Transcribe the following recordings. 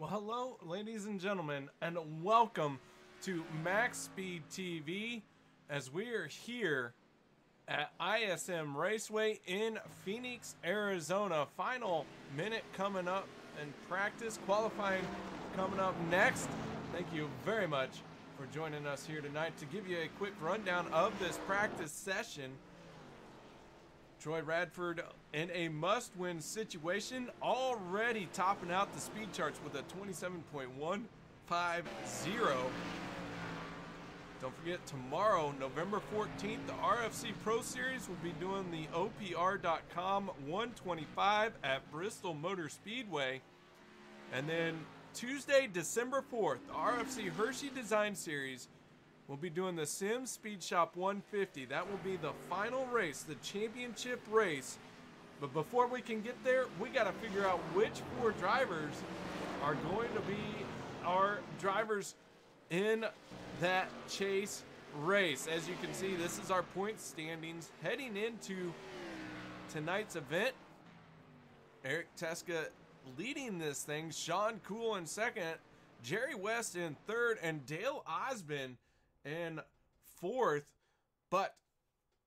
Well, hello, ladies and gentlemen, and welcome to MaxSpeedTV as we are here at ISM Raceway in Phoenix, Arizona. Final minute coming up in practice. Qualifying coming up next. Thank you very much for joining us here tonight to give you a quick rundown of this practice session. Troy Radford in a must-win situation, already topping out the speed charts with a 27.150. Don't forget, tomorrow, November 14th, the RFC Pro Series will be doing the OPR.com 125 at Bristol Motor Speedway. And then Tuesday, December 4th, the RFC Hershey Design Series will be doing the Sim Speed Shop 150. That will be the final race, the championship race. But before we can get there, we got to figure out which four drivers are going to be our drivers in that chase race. As you can see, this is our point standings heading into tonight's event. Eric Teska leading this thing, Sean Cool in second, Jerry West in third, and Dale Osmond in fourth. But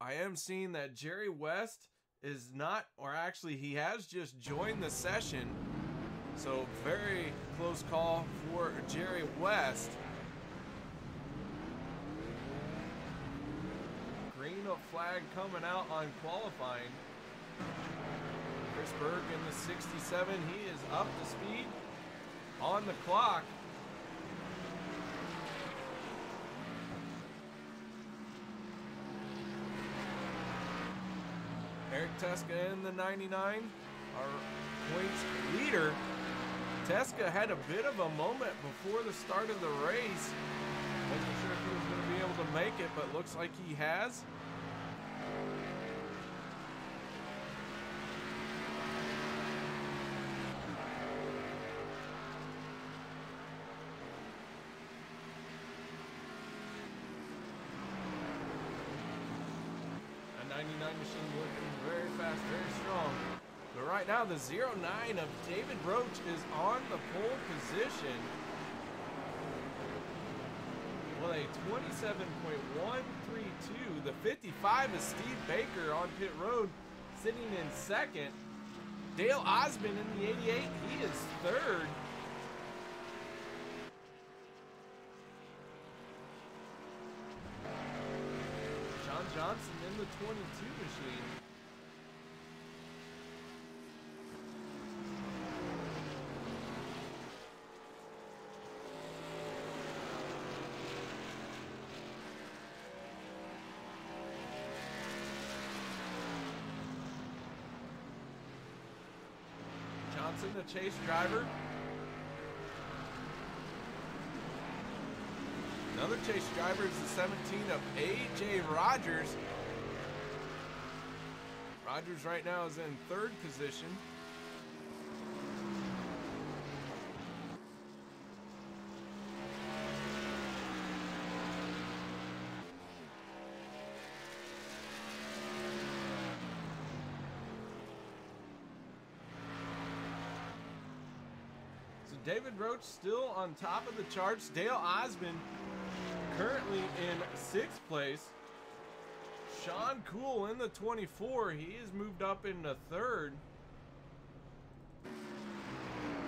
I am seeing that Jerry West is not, or actually he has just joined the session. So very close call for Jerry West. Green flag coming out on qualifying. Chris Berg in the 67, he is up to speed on the clock. Eric Teska in the 99, our points leader. Teska had a bit of a moment before the start of the race. Wasn't sure if he was going to be able to make it, but looks like he has. A 99 machine looking very fast, very strong. But right now, the 09 of David Roach is on the pole position with a 27.132. The 55 is Steve Baker on pit road, sitting in second. Dale Osmond in the 88, he is third. John Johnson in the 22 machine. Johnson, the chase driver. Another chase driver is the 17 of A.J. Rogers. Rogers right now is in third position. So David Roach still on top of the charts. Dale Osmond currently in 6th place. Sean Cool in the 24. He has moved up into 3rd.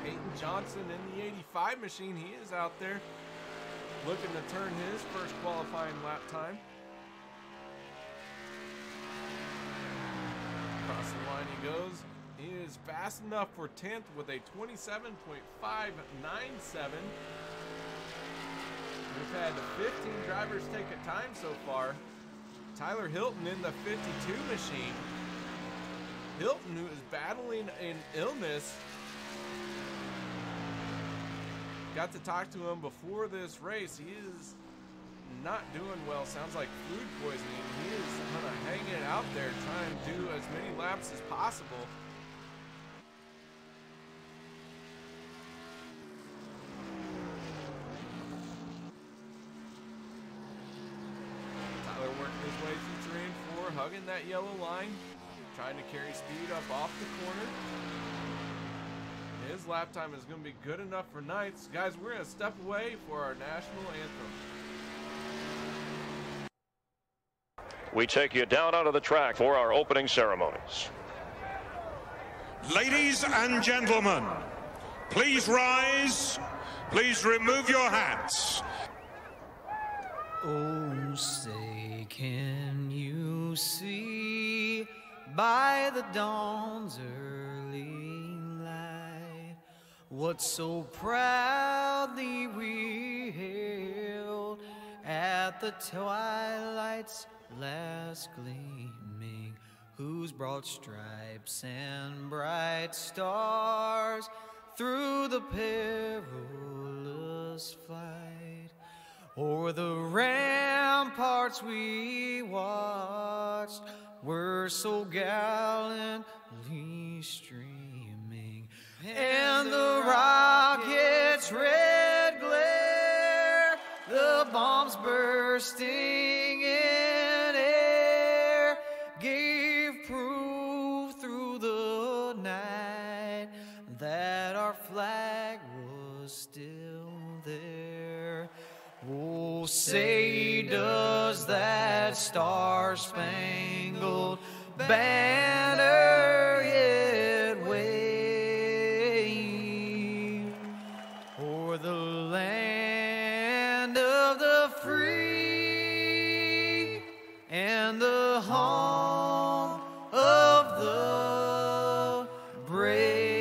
Peyton Johnson in the 85 machine. He is out there looking to turn his first qualifying lap time. Across the line he goes. He is fast enough for 10th with a 27.597. We've had 15 drivers take a time so far. Tyler Hilton in the 52 machine. Hilton, who is battling an illness. Got to talk to him before this race. He is not doing well. Sounds like food poisoning. He is kind of hanging it out there, trying to do as many laps as possible. Working his way through 3 and 4, hugging that yellow line, trying to carry speed up off the corner. his lap time is going to be good enough for ninth. Guys, we're going to step away for our national anthem. We take you down onto the track for our opening ceremonies. Ladies and gentlemen, please rise. Please remove your hats. Oh, say, can you see by the dawn's early light what so proudly we hailed at the twilight's last gleaming, whose broad stripes and bright stars through the perilous flight o'er the ramparts we watched were so gallantly streaming, and the rocket's red glare, the bombs bursting in air, gave proof through the night that our flag was still there. Oh, say, does that star-spangled banner yet wave o'er the land of the free and the home of the brave?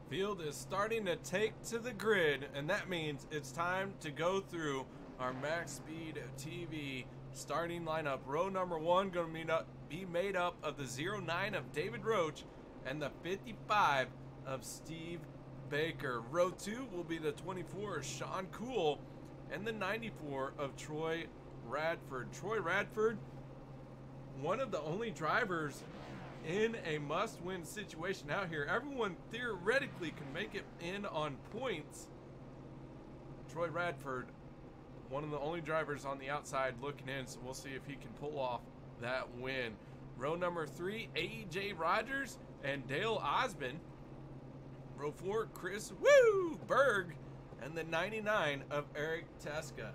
Field is starting to take to the grid, and that means it's time to go through our MaxSpeedTV starting lineup. Row number 1 going to be made up of the 09 of David Roach and the 55 of Steve Baker. Row 2 will be the 24 of Sean Cool and the 94 of Troy Radford. Troy Radford, one of the only drivers in a must-win situation out here. Everyone theoretically can make it in on points. Troy Radford, one of the only drivers on the outside looking in, so we'll see if he can pull off that win. Row number 3, AJ Rogers and Dale Osmond. Row 4, Chris Berg and the 99 of Eric Teska.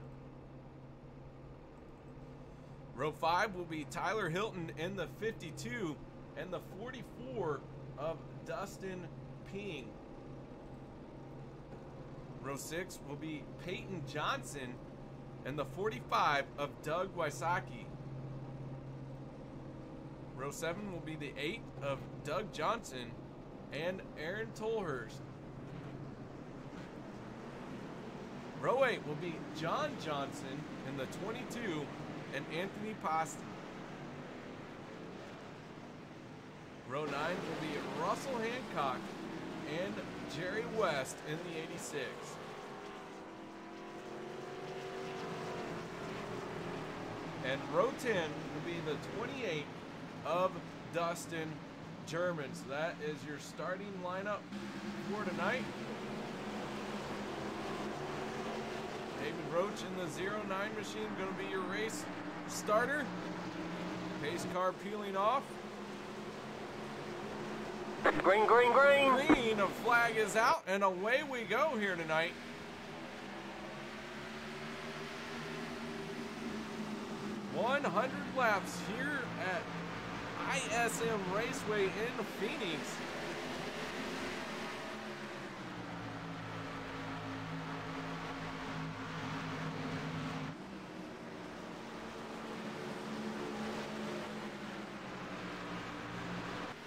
Row 5 will be Tyler Hilton in the 52 and the 44 of Dustin Ping. Row 6 will be Peyton Johnson and the 45 of Doug Wysocki. Row 7 will be the 8 of Doug Johnson and Aaron Tolhurst. Row 8 will be John Johnson in the 22 and Anthony Posti. Row 9 will be Russell Hancock and Jerry West in the 86. And row 10 will be the 28 of Dustin German. So that is your starting lineup for tonight. David Roach in the 09 machine, going to be your race starter. Pace car peeling off. Green, green, green. Green, a flag is out, and away we go here tonight. $100 laps here at ISM Raceway in Phoenix.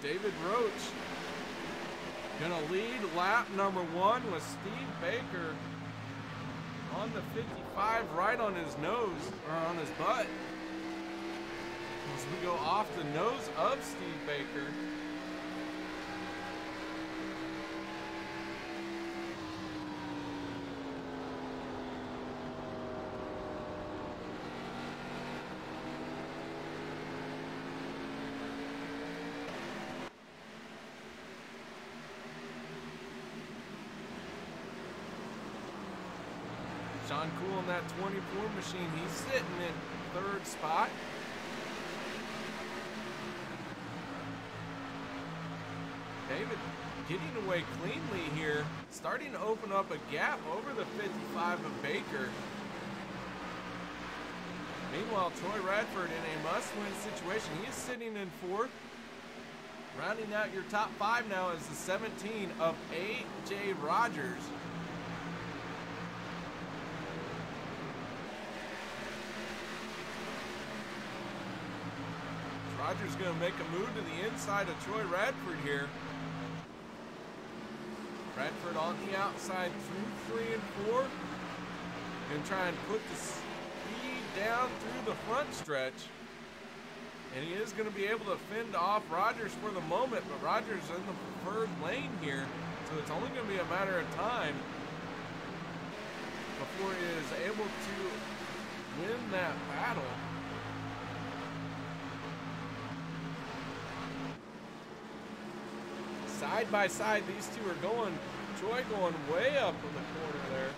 David Roach gonna lead lap number 1 with Steve Baker on the 55 right on his nose, or on his butt. As we go off the nose of Steve Baker. Sean Cool in that 24 machine. He's sitting in third spot. David getting away cleanly here, starting to open up a gap over the 55 of Baker. Meanwhile, Troy Radford in a must-win situation. He is sitting in fourth. Rounding out your top five now is the 17 of A.J. Rogers. Rogers going to make a move to the inside of Troy Radford here. Radford on the outside through 3 and 4. Going to try and put the speed down through the front stretch. And he is going to be able to fend off Rogers for the moment, but Rogers in the preferred lane here, so it's only going to be a matter of time before he is able to win that battle. Side by side, these two are going. Troy going way up in the corner there.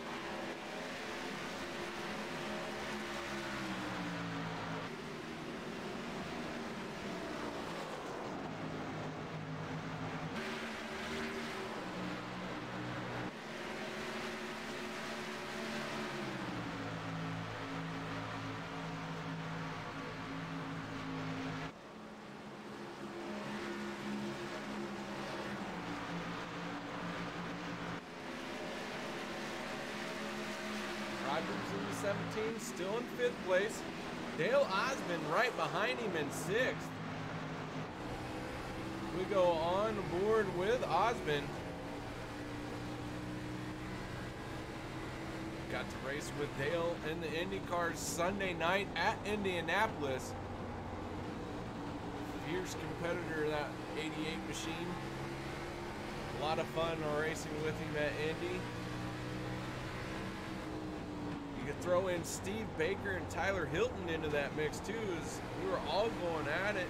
Rogers in the 17, still in 5th place. Dale Osmond right behind him in 6th. We go on board with Osmond. Got to race with Dale in the IndyCars Sunday night at Indianapolis. Fierce competitor, that 88 machine. A lot of fun racing with him at Indy. You could throw in Steve Baker and Tyler Hilton into that mix too, as we were all going at it.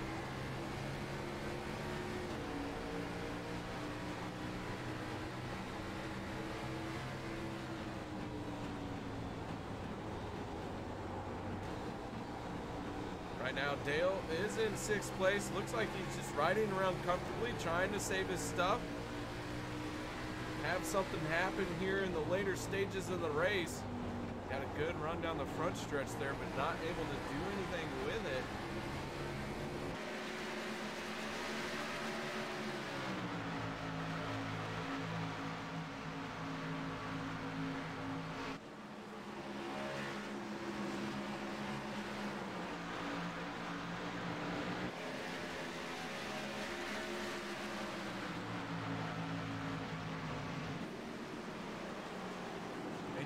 Right now, Dale is in 6th place. Looks like he's just riding around comfortably, trying to save his stuff. Have something happen here in the later stages of the race. Got a good run down the front stretch there, but not able to do anything with it.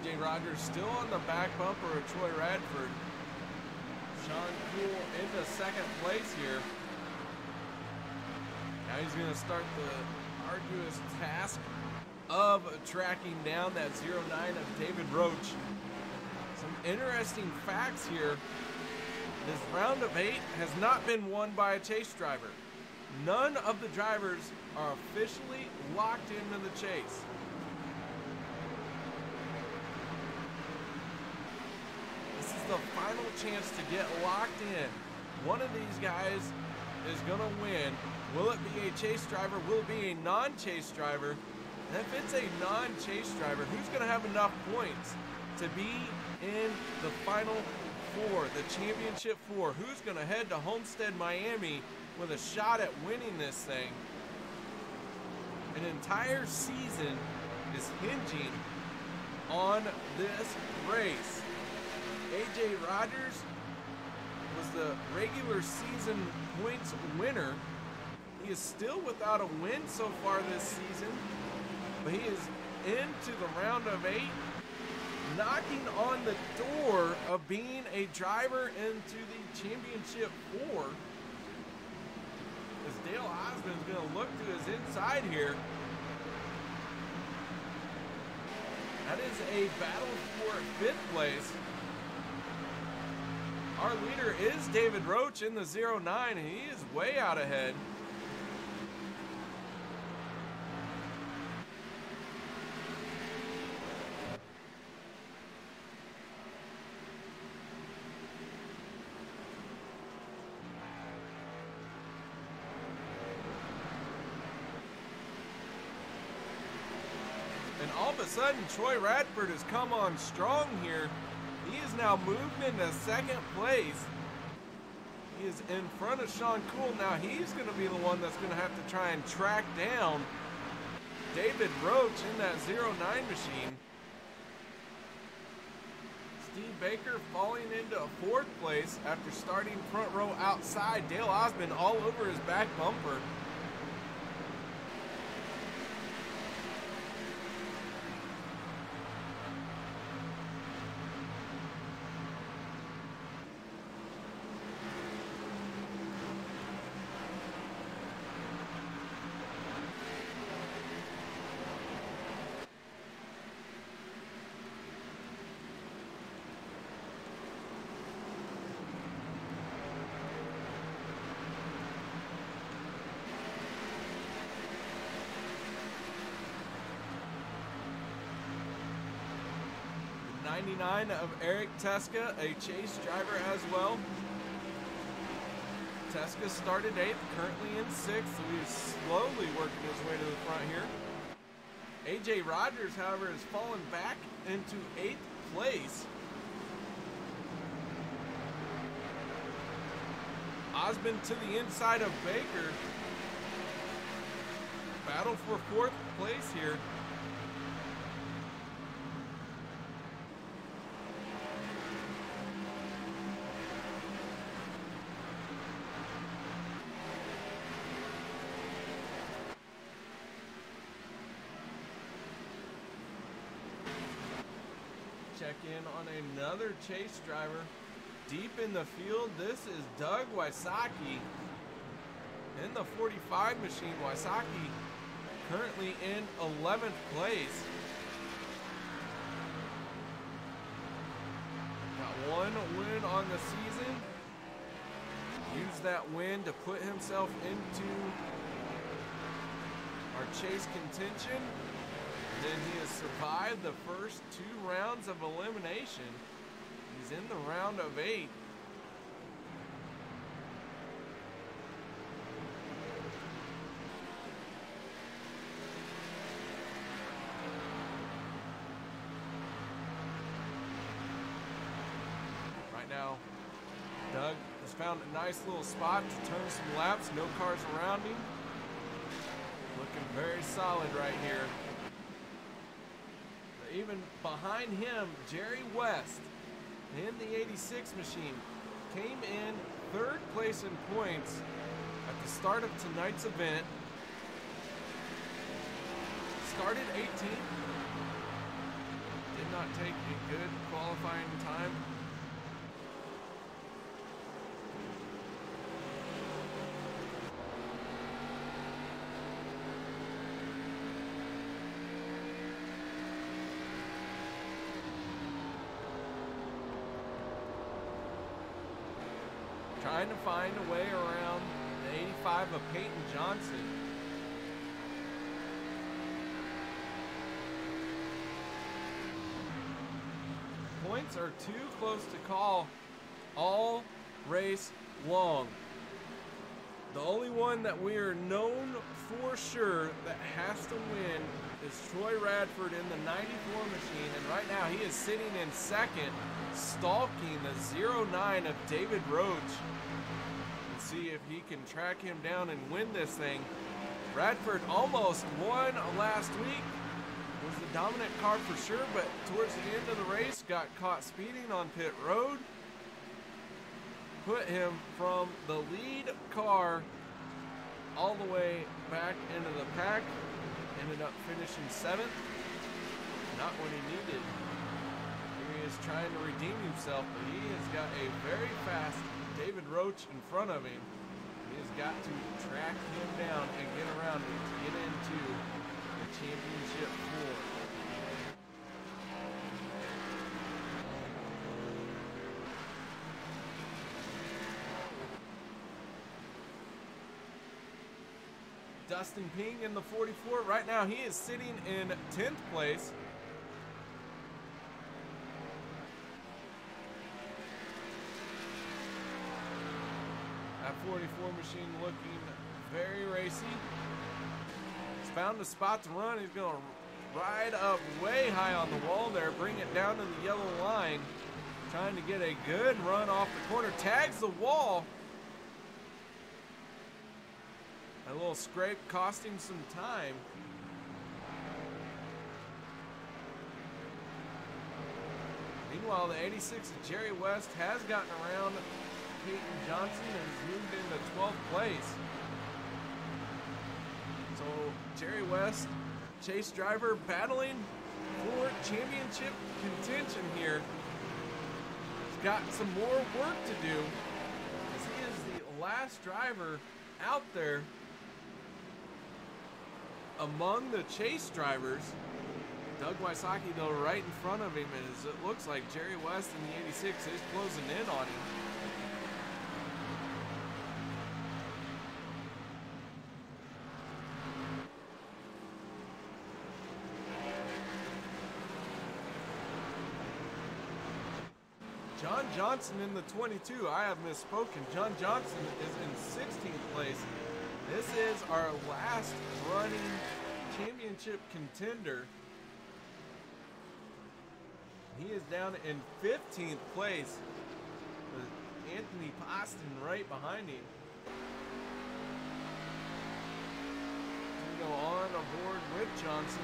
A.J. Rogers still on the back bumper of Troy Radford. Sean Cool into 2nd place here. Now he's going to start the arduous task of tracking down that 09 of David Roach. Some interesting facts here. This round of 8 has not been won by a chase driver. None of the drivers are officially locked into the chase. The final chance to get locked in. One of these guys is gonna win. Will it be a chase driver? Will it be a non-chase driver? And if it's a non-chase driver, who's gonna have enough points to be in the final 4, the championship 4? Who's gonna head to Homestead, Miami with a shot at winning this thing? An entire season is hinging on this race. A.J. Rogers was the regular season points winner. He is still without a win so far this season, but he is into the round of 8, knocking on the door of being a driver into the championship 4. As Dale Osmond is going to look to his inside here. That is a battle for 5th place. Our leader is David Roach in the 09, and he is way out ahead. And all of a sudden, Troy Radford has come on strong here. He is now moved into second place. He is in front of Sean Cool. Now he's going to be the one that's going to have to try and track down David Roach in that 09 machine. Steve Baker falling into fourth place after starting front row outside. Dale Osmond all over his back bumper. Of Eric Teska, a chase driver as well. Teska started 8th, currently in 6th, so he's slowly working his way to the front here. AJ Rogers, however, has fallen back into 8th place. Osmond to the inside of Baker. Battle for 4th place here. Check in on another chase driver deep in the field. This is Doug Wysocki in the 45 machine. Wysocki currently in 11th place. Got one win on the season. Used that win to put himself into our chase contention. Then he has survived the first 2 rounds of elimination. He's in the round of 8. Right now, Doug has found a nice little spot to turn some laps. No cars around him. Looking very solid right here. Even behind him, Jerry West in the 86 machine came in 3rd place in points at the start of tonight's event. Started 18th. Did not take a good qualifying time. Trying to find a way around the 85 of Peyton Johnson. Points are too close to call all race long. The only one that we are known for sure that has to win is Troy Radford in the 94 machine, and right now he is sitting in 2nd, stalking the 09 of David Roach. Let's see if he can track him down and win this thing. Radford almost won last week. Was the dominant car for sure, but towards the end of the race got caught speeding on pit road. Put him from the lead car all the way back into the pack. Ended up finishing 7th. Not what he needed. Here he is trying to redeem himself, but he has got a very fast David Roach in front of him. He has got to track him down and get around him to get into the championship floor. Dustin Ping in the 44. Right now he is sitting in 10th place. That 44 machine looking very racy. He's found a spot to run. He's going to ride up way high on the wall there, bring it down to the yellow line, trying to get a good run off the corner, tags the wall. A little scrape cost him some time. Meanwhile, the 86 of Jerry West has gotten around Peyton Johnson and has moved into 12th place. So Jerry West, chase driver, battling for championship contention here. He's got some more work to do as he is the last driver out there among the chase drivers. Doug Wysocki, though, right in front of him, as it looks like Jerry West in the 86 is closing in on him. John Johnson in the 22. I have misspoken. John Johnson is in 16th place. This is our last running championship contender. He is down in 15th place with Anthony Poston right behind him. We go on aboard with Johnson.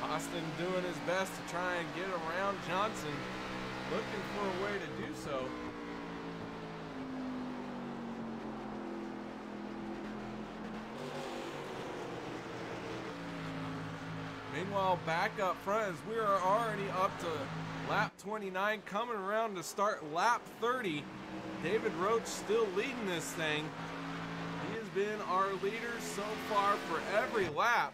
Austin doing his best to try and get around Johnson, looking for a way to do so. Meanwhile, back up front, as we are already up to lap 29, coming around to start lap 30. David Roach still leading this thing. He has been our leader so far for every lap.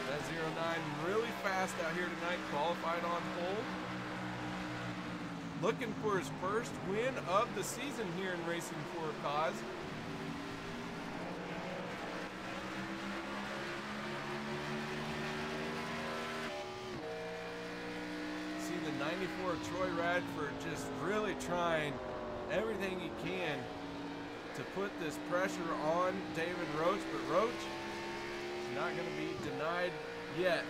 That 09 really fast out here tonight, qualified on pole. Looking for his first win of the season here in Racing for a Cause. See the 94 Troy Radford just really trying everything he can to put this pressure on David Roach, but Roach is not going to be denied yet.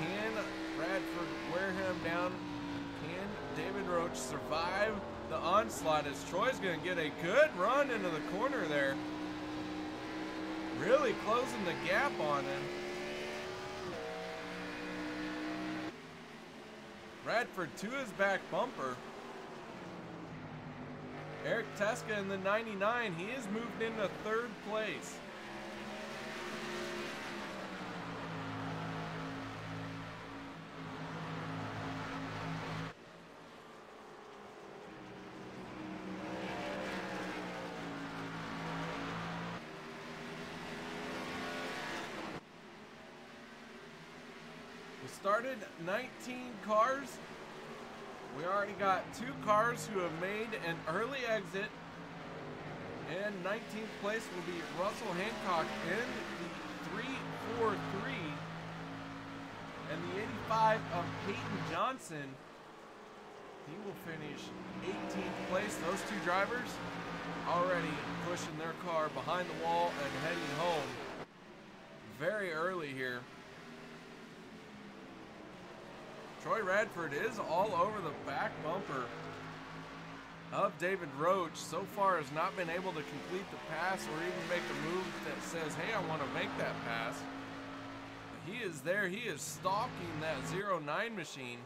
Can Radford wear him down? Can David Roach survive the onslaught as Troy's going to get a good run into the corner there? Really closing the gap on him. Radford to his back bumper. Eric Teska in the 99, he has moved into third place. Started 19 cars. We already got 2 cars who have made an early exit. And 19th place will be Russell Hancock in the 343. And the 85 of Peyton Johnson, he will finish 18th place. Those 2 drivers already pushing their car behind the wall and heading home very early here. Troy Radford is all over the back bumper of David Roach. So far has not been able to complete the pass or even make a move that says, hey, I want to make that pass. But he is there. He is stalking that 09 machine.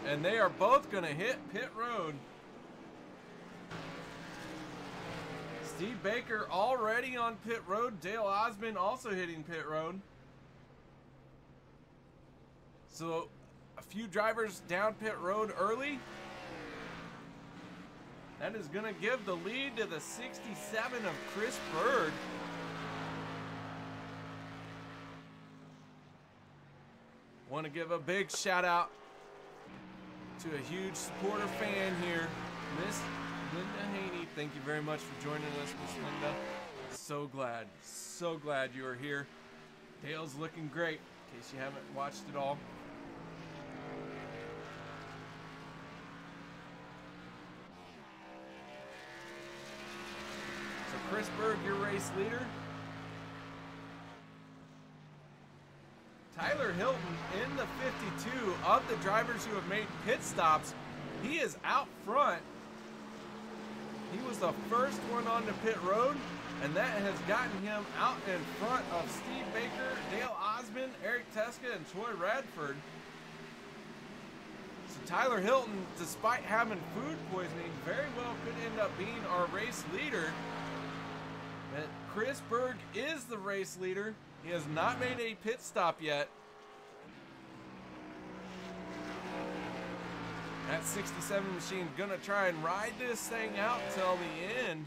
And they are both going to hit pit road. Steve Baker already on pit road. Dale Osmond also hitting pit road. So a few drivers down pit road early. That is going to give the lead to the 67 of Chris Berg. Want to give a big shout out to a huge supporter fan here, Miss Linda Haney. Thank you very much for joining us, Miss Linda. So glad you are here. Dale's looking great, in case you haven't watched it all. So Chris Berg, your race leader. Tyler Hilton in the 52 of the drivers who have made pit stops. He is out front. He was the first one on the pit road, and that has gotten him out in front of Steve Baker, Dale Osmond, Eric Teska, and Troy Radford. So Tyler Hilton, despite having food poisoning, very well could end up being our race leader. But Chris Berg is the race leader. He has not made a pit stop yet. That 67 machine gonna try and ride this thing out till the end.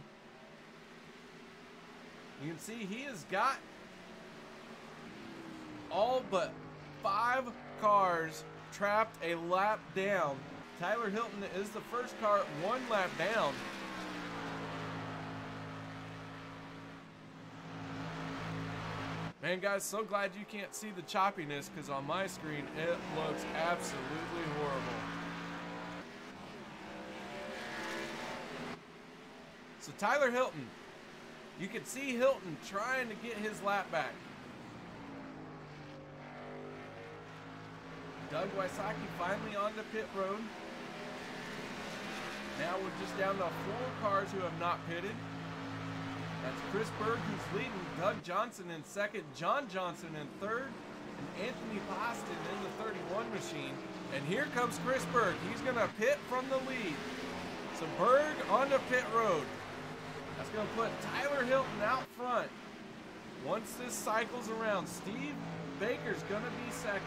You can see he has got all but 5 cars trapped a lap down. Tyler Hilton is the first car 1 lap down. Man, guys, so glad you can't see the choppiness, because on my screen it looks absolutely horrible. So Tyler Hilton, you can see Hilton trying to get his lap back. Doug Wysocki finally on the pit road. Now we're just down to 4 cars who have not pitted. That's Chris Berg, who's leading, Doug Johnson in second, John Johnson in third, and Anthony Boston in the 31 machine. And here comes Chris Berg. He's going to pit from the lead. So Berg on the pit road. That's going to put Tyler Hilton out front. Once this cycles around, Steve Baker's going to be second.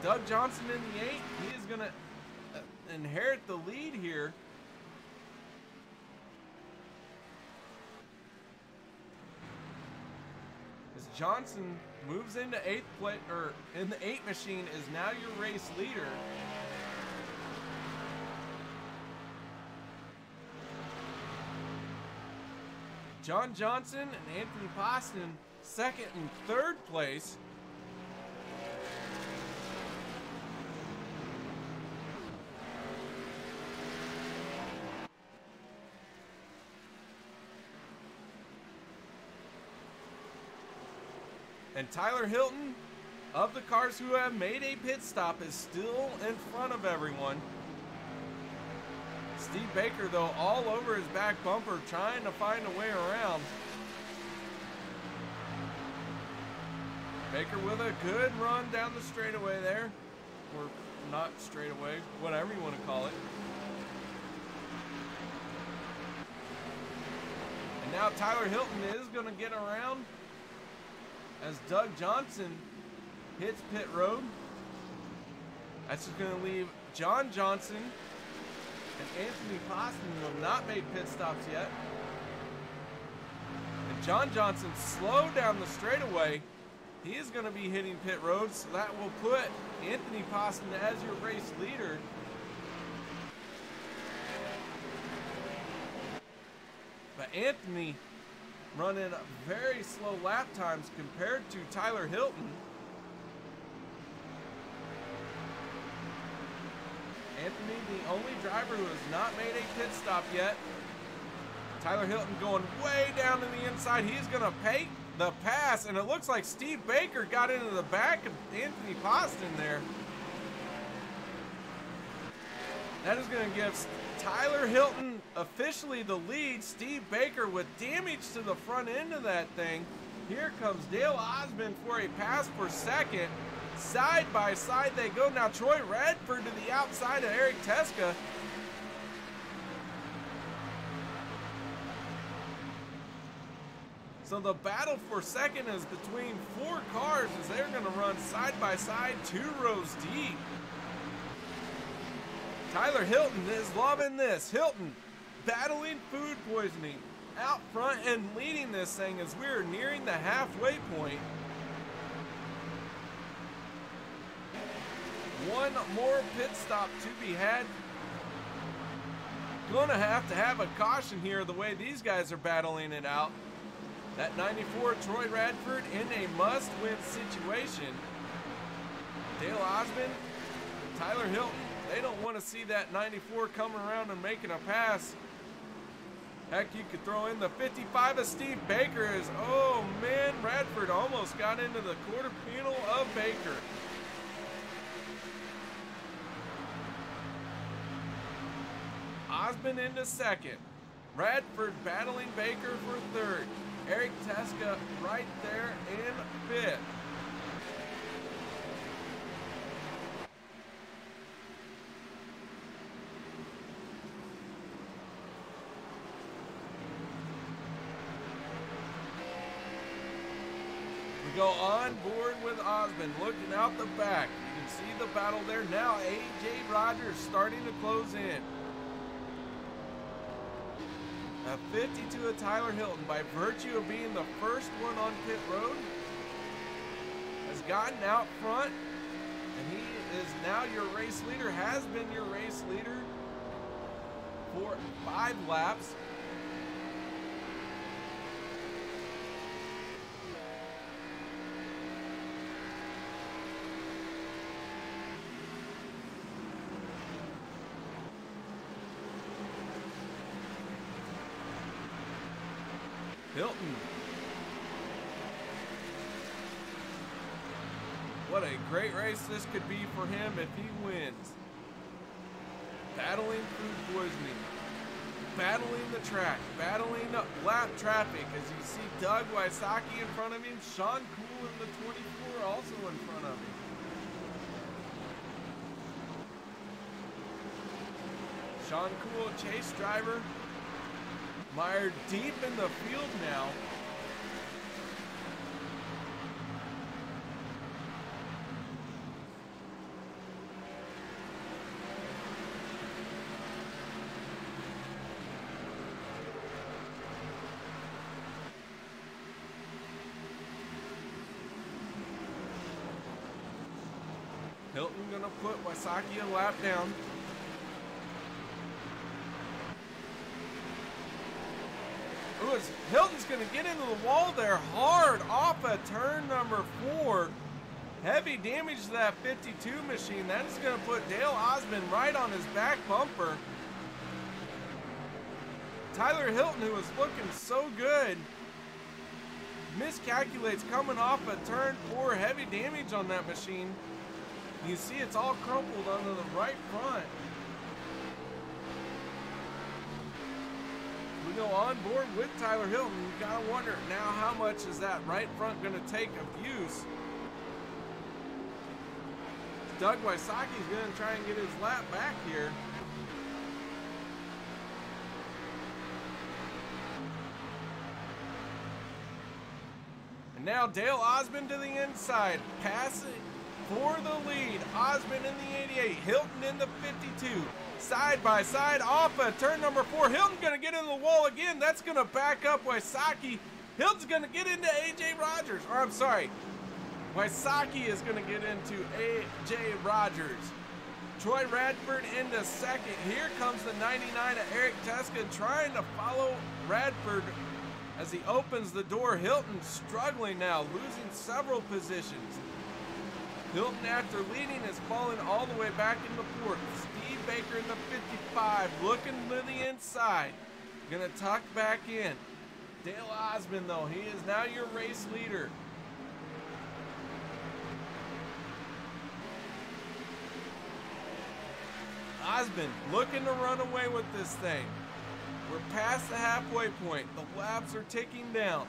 Doug Johnson in the 8. He is going to inherit the lead here. As Johnson moves into 8th place, or in the 8 machine, is now your race leader. John Johnson and Anthony Boston, 2nd and 3rd place. And Tyler Hilton, of the cars who have made a pit stop, is still in front of everyone. Steve Baker, though, all over his back bumper, trying to find a way around. Baker with a good run down the straightaway there. Or not straightaway, whatever you want to call it. And now Tyler Hilton is going to get around as Doug Johnson hits pit road. That's just going to leave John Johnson and Anthony Boston, who have not made pit stops yet. And John Johnson slowed down the straightaway. He is going to be hitting pit road, so that will put Anthony Boston as your race leader. But Anthony running very slow lap times compared to Tyler Hilton. Anthony, the only driver who has not made a pit stop yet. Tyler Hilton going way down to the inside. He's going to pay the pass, and it looks like Steve Baker got into the back of Anthony Boston there. That is going to give Tyler Hilton officially the lead. Steve Baker with damage to the front end of that thing. Here comes Dale Osmond for a pass for second. Side by side they go. Now Troy Radford to the outside of Eric Teska. So the battle for second is between 4 cars as they're going to run side by side, 2 rows deep. Tyler Hilton is loving this. Hilton battling food poisoning out front and leading this thing as we're nearing the halfway point. One more pit stop to be had. Gonna have a caution here the way these guys are battling it out. That 94 Troy Radford in a must-win situation. Dale Osmond, Tyler Hilton, they don't want to see that 94 coming around and making a pass. Heck, you could throw in the 55 of Steve Baker as, oh man, Radford almost got into the quarter panel of Baker. Osmond into second. Radford battling Baker for third. Eric Teska right there in fifth. We go on board with Osmond, looking out the back. You can see the battle there now. AJ Rogers starting to close in. A 52 of Tyler Hilton, by virtue of being the first one on pit road, has gotten out front, and he is now your race leader, has been your race leader for 5 laps. Hilton. What a great race this could be for him if he wins. Battling food poisoning, battling the track, battling lap traffic as you see Doug Wysocki in front of him, Sean Cool in the 24 also in front of him. Sean Cool, chase driver. Meyer deep in the field now. Hilton gonna put Wysocki a lap down. Hilton's going to get into the wall there hard off of turn number 4. Heavy damage to that 52 machine. That is going to put Dale Osmond right on his back bumper. Tyler Hilton, who was looking so good, miscalculates coming off of turn 4. Heavy damage on that machine. You see it's all crumpled onto the right front. We go on board with Tyler Hilton. You gotta wonder now how much is that right front gonna take abuse. Doug Wysocki's gonna try and get his lap back here. And now Dale Osmond to the inside, passing for the lead. Osmond in the 88, Hilton in the 52. Side by side off of turn number 4. Hilton's going to get into the wall again. That's going to back up Wysocki. Hilton's going to get into AJ Rogers. Or I'm sorry, Wysocki is going to get into AJ Rogers. Troy Radford into second. Here comes the 99 of Eric Teska trying to follow Radford as he opens the door. Hilton struggling now, losing several positions. Hilton, after leading, is falling all the way back into 4th. Steve Baker in the 55, looking to the inside. Gonna tuck back in. Dale Osmond, though, he is now your race leader. Osmond looking to run away with this thing. We're past the halfway point. The laps are ticking down.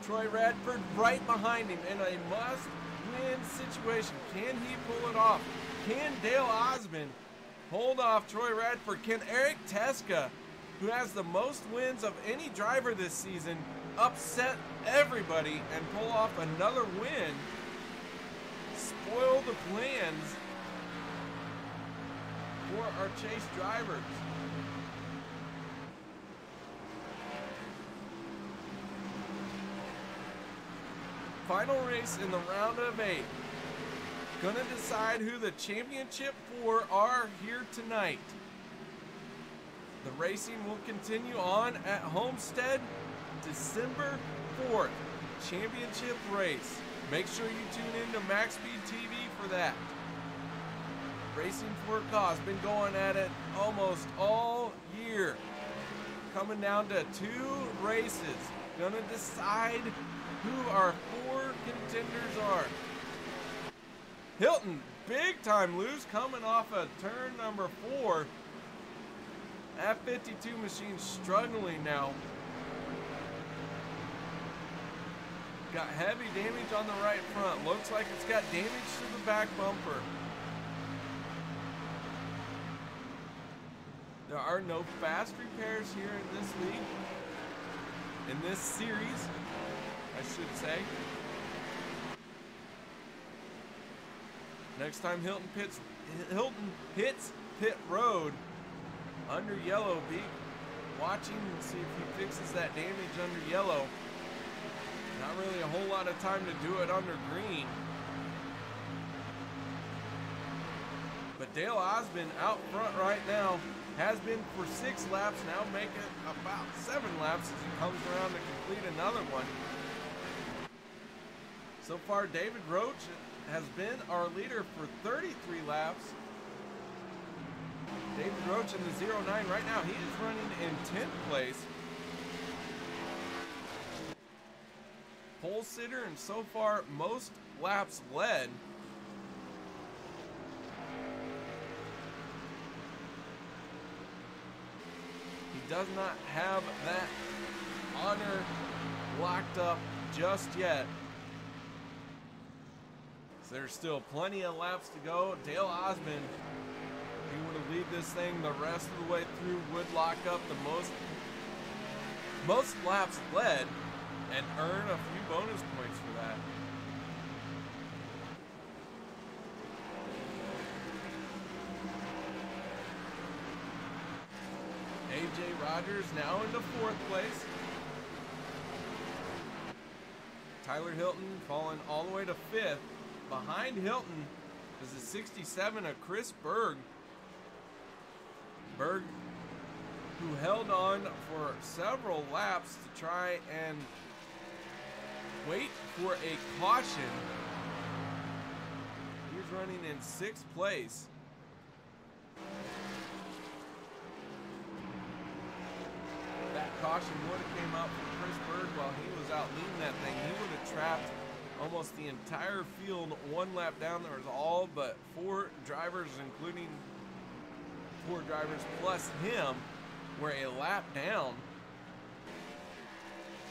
Troy Radford right behind him in a must-win situation. Can he pull it off? Can Dale Osmond hold off Troy Radford? Can Eric Teska, who has the most wins of any driver this season, upset everybody and pull off another win, spoil the plans for our chase drivers. Final race in the round of 8. Gonna decide who the championship 4 are here tonight. The racing will continue on at Homestead, December 4th, championship race. Make sure you tune in to MaxSpeedTV for that. Racing for a Cause, been going at it almost all year. Coming down to 2 races. Gonna decide who our 4 contenders are. Hilton, big time lose, coming off of turn number 4. F52 machine struggling now. Got heavy damage on the right front. Looks like it's got damage to the back bumper. There are no fast repairs here in this league. In this series, I should say. Next time Hilton hits pit road under yellow, be watching and see if he fixes that damage under yellow. Not really a whole lot of time to do it under green. But Dale Osmond out front right now. Has been for 6 laps, now making about 7 laps as he comes around to complete another one. So far, David Roach has been our leader for 33 laps. David Roach in the 09 right now, he is running in 10th place. Pole sitter and so far most laps led. He does not have that honor locked up just yet. So there's still plenty of laps to go. Dale Osmond, if he were to lead this thing the rest of the way through, would lock up the most laps led and earn a few bonus points for that. AJ Rogers now into 4th place. Tyler Hilton falling all the way to 5th. Behind Hilton is a 67 of Chris Berg. Berg, who held on for several laps to try and wait for a caution. He's running in 6th place. That caution would have came out from Chris Berg while he was out leading that thing. He would have trapped almost the entire field 1 lap down. There was all but 4 drivers, including 4 drivers plus him, were a lap down.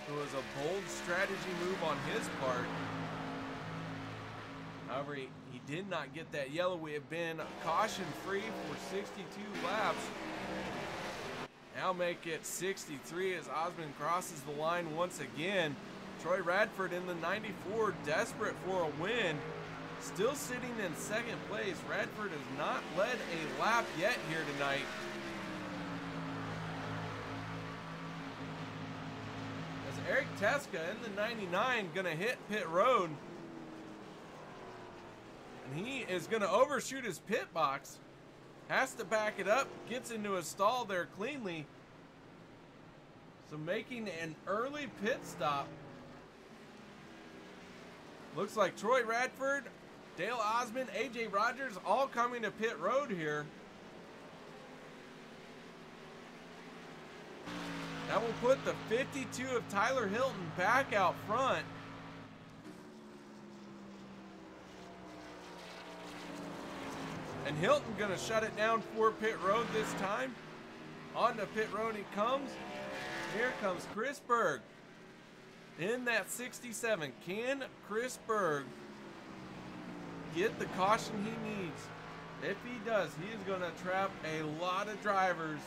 It was a bold strategy move on his part. However, he did not get that yellow. We have been caution free for 62 laps. Now make it 63 as Osmond crosses the line once again. Troy Radford in the 94, desperate for a win. Still sitting in 2nd place. Radford has not led a lap yet here tonight. As Eric Teska in the 99 gonna hit pit road. And he is gonna overshoot his pit box. Has to back it up, gets into a stall there cleanly. So making an early pit stop. Looks like Troy Radford, Dale Osmond, AJ Rogers all coming to pit road here. That will put the 52 of Tyler Hilton back out front. And Hilton gonna shut it down for pit road this time. On to pit road he comes. Here comes Chris Berg in that 67. Can Chris Berg get the caution he needs? If he does, he is gonna trap a lot of drivers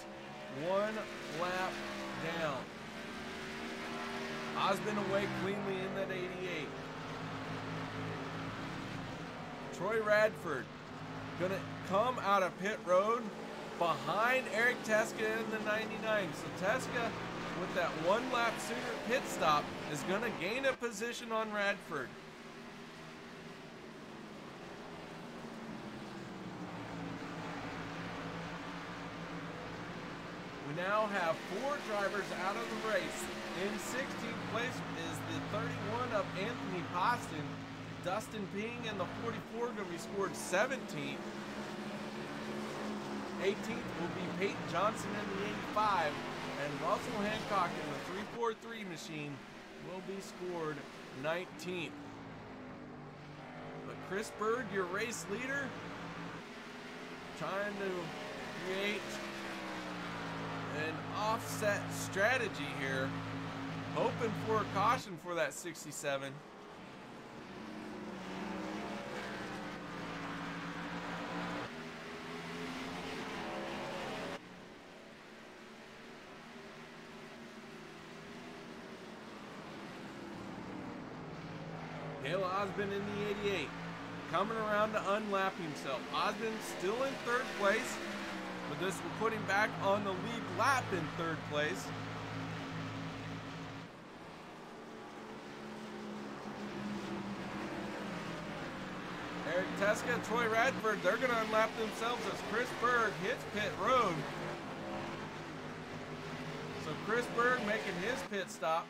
1 lap down. Osmond away cleanly in that 88. Troy Radford gonna come out of pit road behind Eric Teska in the 99. So Teska, with that one lap sooner pit stop, is gonna gain a position on Radford. We now have 4 drivers out of the race. In 16th place is the 31 of Anthony Poston. Dustin Ping in the 44 going to be scored 17th. 18th will be Peyton Johnson in the 85. And Russell Hancock in the 343 machine will be scored 19th. But Chris Berg, your race leader, trying to create an offset strategy here, hoping for a caution for that 67. Dale Osmond in the 88, coming around to unlap himself. Osmond still in 3rd place, but this will put him back on the lead lap in 3rd place. Eric Teska and Troy Radford, they're going to unlap themselves as Chris Berg hits pit road. So Chris Berg making his pit stop.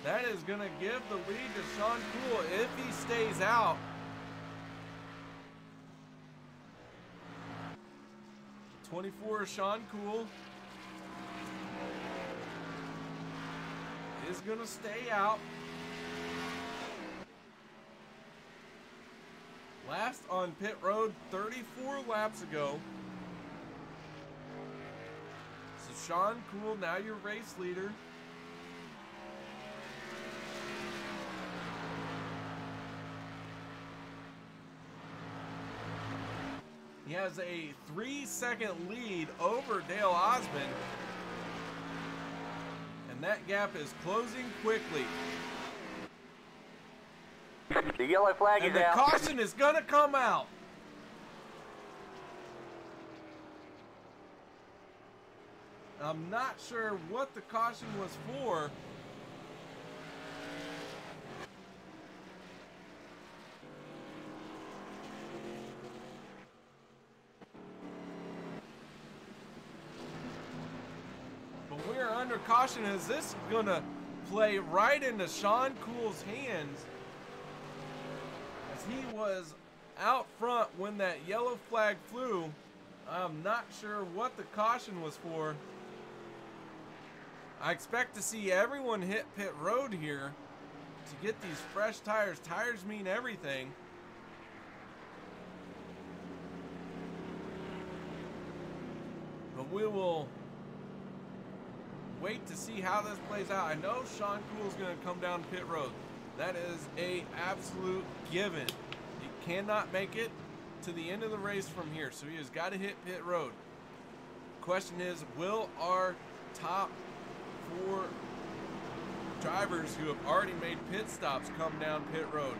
That is going to give the lead to Sean Cool if he stays out. '24 Sean Cool is going to stay out. Last on pit road 34 laps ago. So Sean Cool, now your race leader. He has a 3-second lead over Dale Osmond. And that gap is closing quickly. The yellow flag and is out. The caution is going to come out. I'm not sure what the caution was for. We're under caution as this is going to play right into Sean Cool's hands, as he was out front when that yellow flag flew. I'm not sure what the caution was for. I expect to see everyone hit pit road here to get these fresh tires. Tires mean everything. But we will wait to see how this plays out. I know Sean Cool's going to come down pit road. That is a absolute given. He cannot make it to the end of the race from here, so he has got to hit pit road. Question is, will our top 4 drivers who have already made pit stops come down pit road?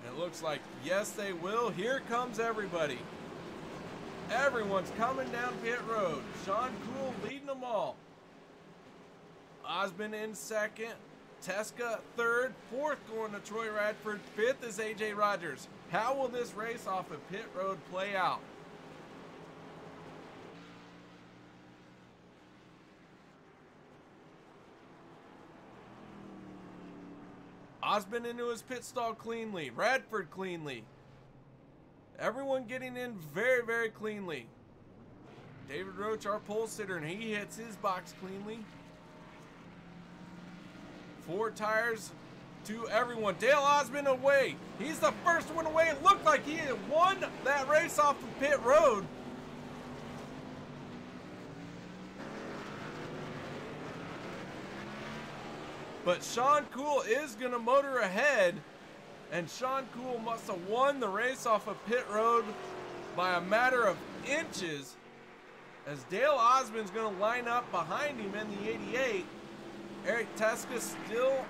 It looks like yes, they will. Here comes everybody. Everyone's coming down pit road. Sean Cool leading them all. Osmond in 2nd. Teska 3rd. 4th going to Troy Radford. 5th is AJ Rogers. How will this race off of pit road play out? Osmond into his pit stall cleanly. Radford cleanly. Everyone getting in very, very cleanly. David Roach, our pole sitter, and he hits his box cleanly. 4 tires to everyone. Dale Osmond away. He's the first one away. It looked like he had won that race off of pit road. But Sean Cool is going to motor ahead. And Sean Cool must have won the race off of pit road by a matter of inches, as Dale Osmond's going to line up behind him in the 88. Eric Teska still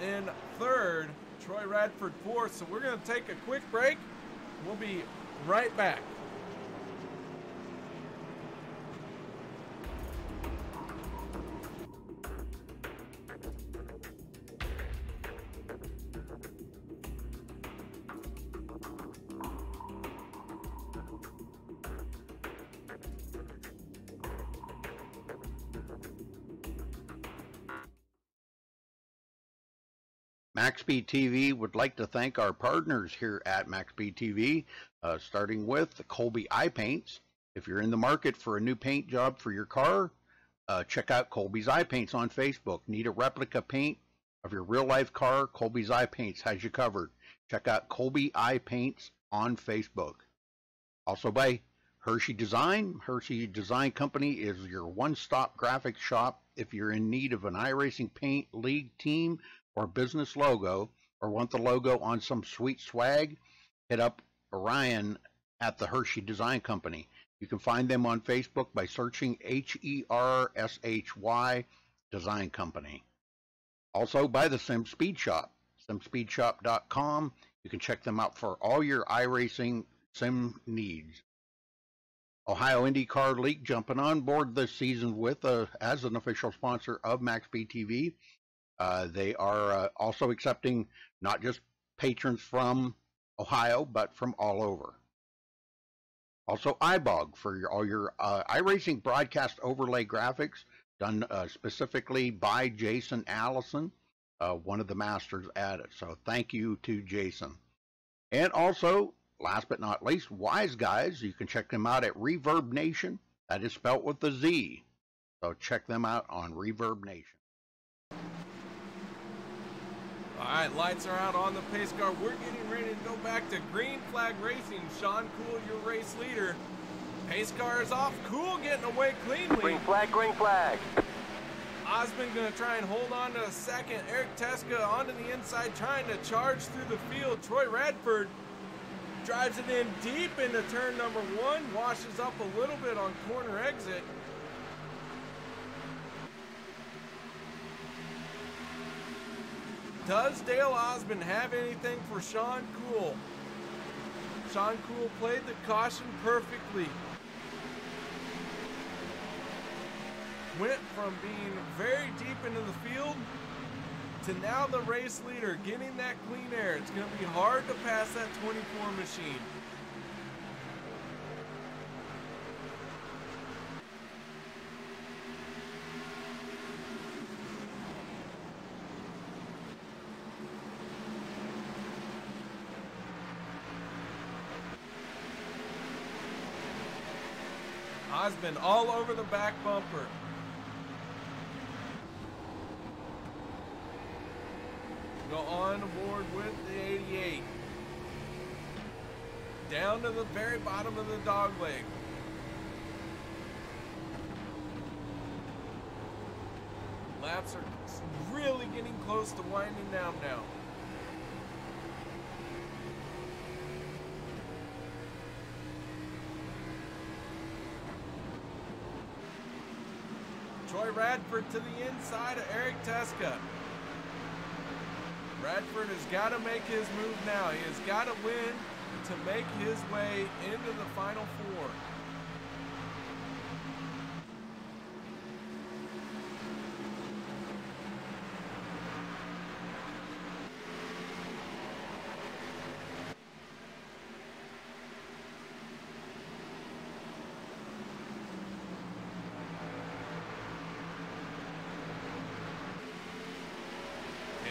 in third. Troy Radford fourth. So we're going to take a quick break. We'll be right back. MaxSpeedTV would like to thank our partners here at MaxSpeedTV, starting with the Colby Eye Paints. If you're in the market for a new paint job for your car, check out Colby's Eye Paints on Facebook. Need a replica paint of your real-life car? Colby's Eye Paints has you covered. Check out Colby Eye Paints on Facebook. Also by Hershy Design. Hershy Design Company is your one-stop graphics shop if you're in need of an iRacing paint, league, team, or business logo, or want the logo on some sweet swag. Hit up Orion at the Hershy Design Company. You can find them on Facebook by searching HERSHY Design Company. Also by the Sim Speed Shop, simspeedshop.com. You can check them out for all your iRacing sim needs. Ohio IndyCar League jumping on board this season with as an official sponsor of MaxSpeedTV. They are also accepting not just patrons from Ohio, but from all over. Also, iBog for all your iRacing broadcast overlay graphics done specifically by Jason Allison, one of the masters at it. So thank you to Jason. And also, last but not least, Wise Guys. You can check them out at Reverb Nation. That is spelt with a Z. So check them out on Reverb Nation. All right, lights are out on the pace car. We're getting ready to go back to green flag racing. Sean Cool, your race leader. Pace car is off. Cool getting away cleanly. Green flag, green flag. Osmond going to try and hold on to a second. Eric Teska onto the inside trying to charge through the field. Troy Radford drives it in deep into turn number one. Washes up a little bit on corner exit. Does Dale Osmond have anything for Sean Cool? Sean Cool played the caution perfectly. Went from being very deep into the field to now the race leader getting that clean air. It's going to be hard to pass that 24 machine. Osmond all over the back bumper. Go on board with the 88. Down to the very bottom of the dog leg. Laps are really getting close to winding down now. Troy Radford to the inside of Eric Teska. Radford has got to make his move now. He has got to win to make his way into the Final Four.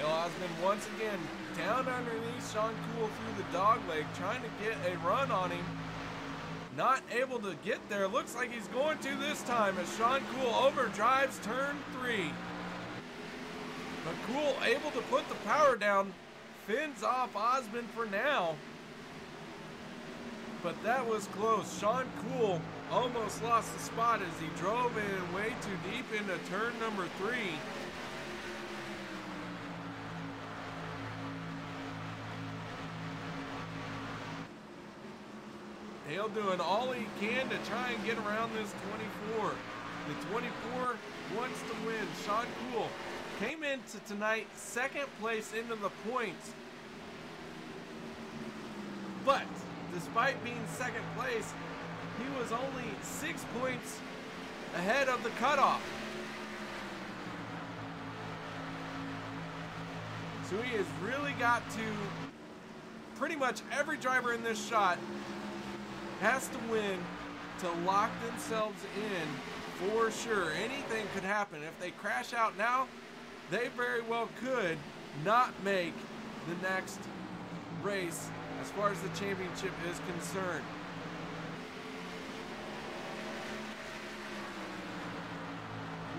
Osmond once again down underneath Sean Cool through the dog leg, trying to get a run on him. Not able to get there. Looks like he's going to this time as Sean Cool overdrives turn 3. But Cool able to put the power down, fins off Osmond for now. But that was close. Sean Cool almost lost the spot as he drove in way too deep into turn number 3. Dale doing all he can to try and get around this 24. The 24 wants to win. Sean Cool came into tonight second place into the points. But despite being second place, he was only 6 points ahead of the cutoff. So he has really got to, pretty much every driver in this shot has to win to lock themselves in for sure. Anything could happen. If they crash out now, they very well could not make the next race as far as the championship is concerned.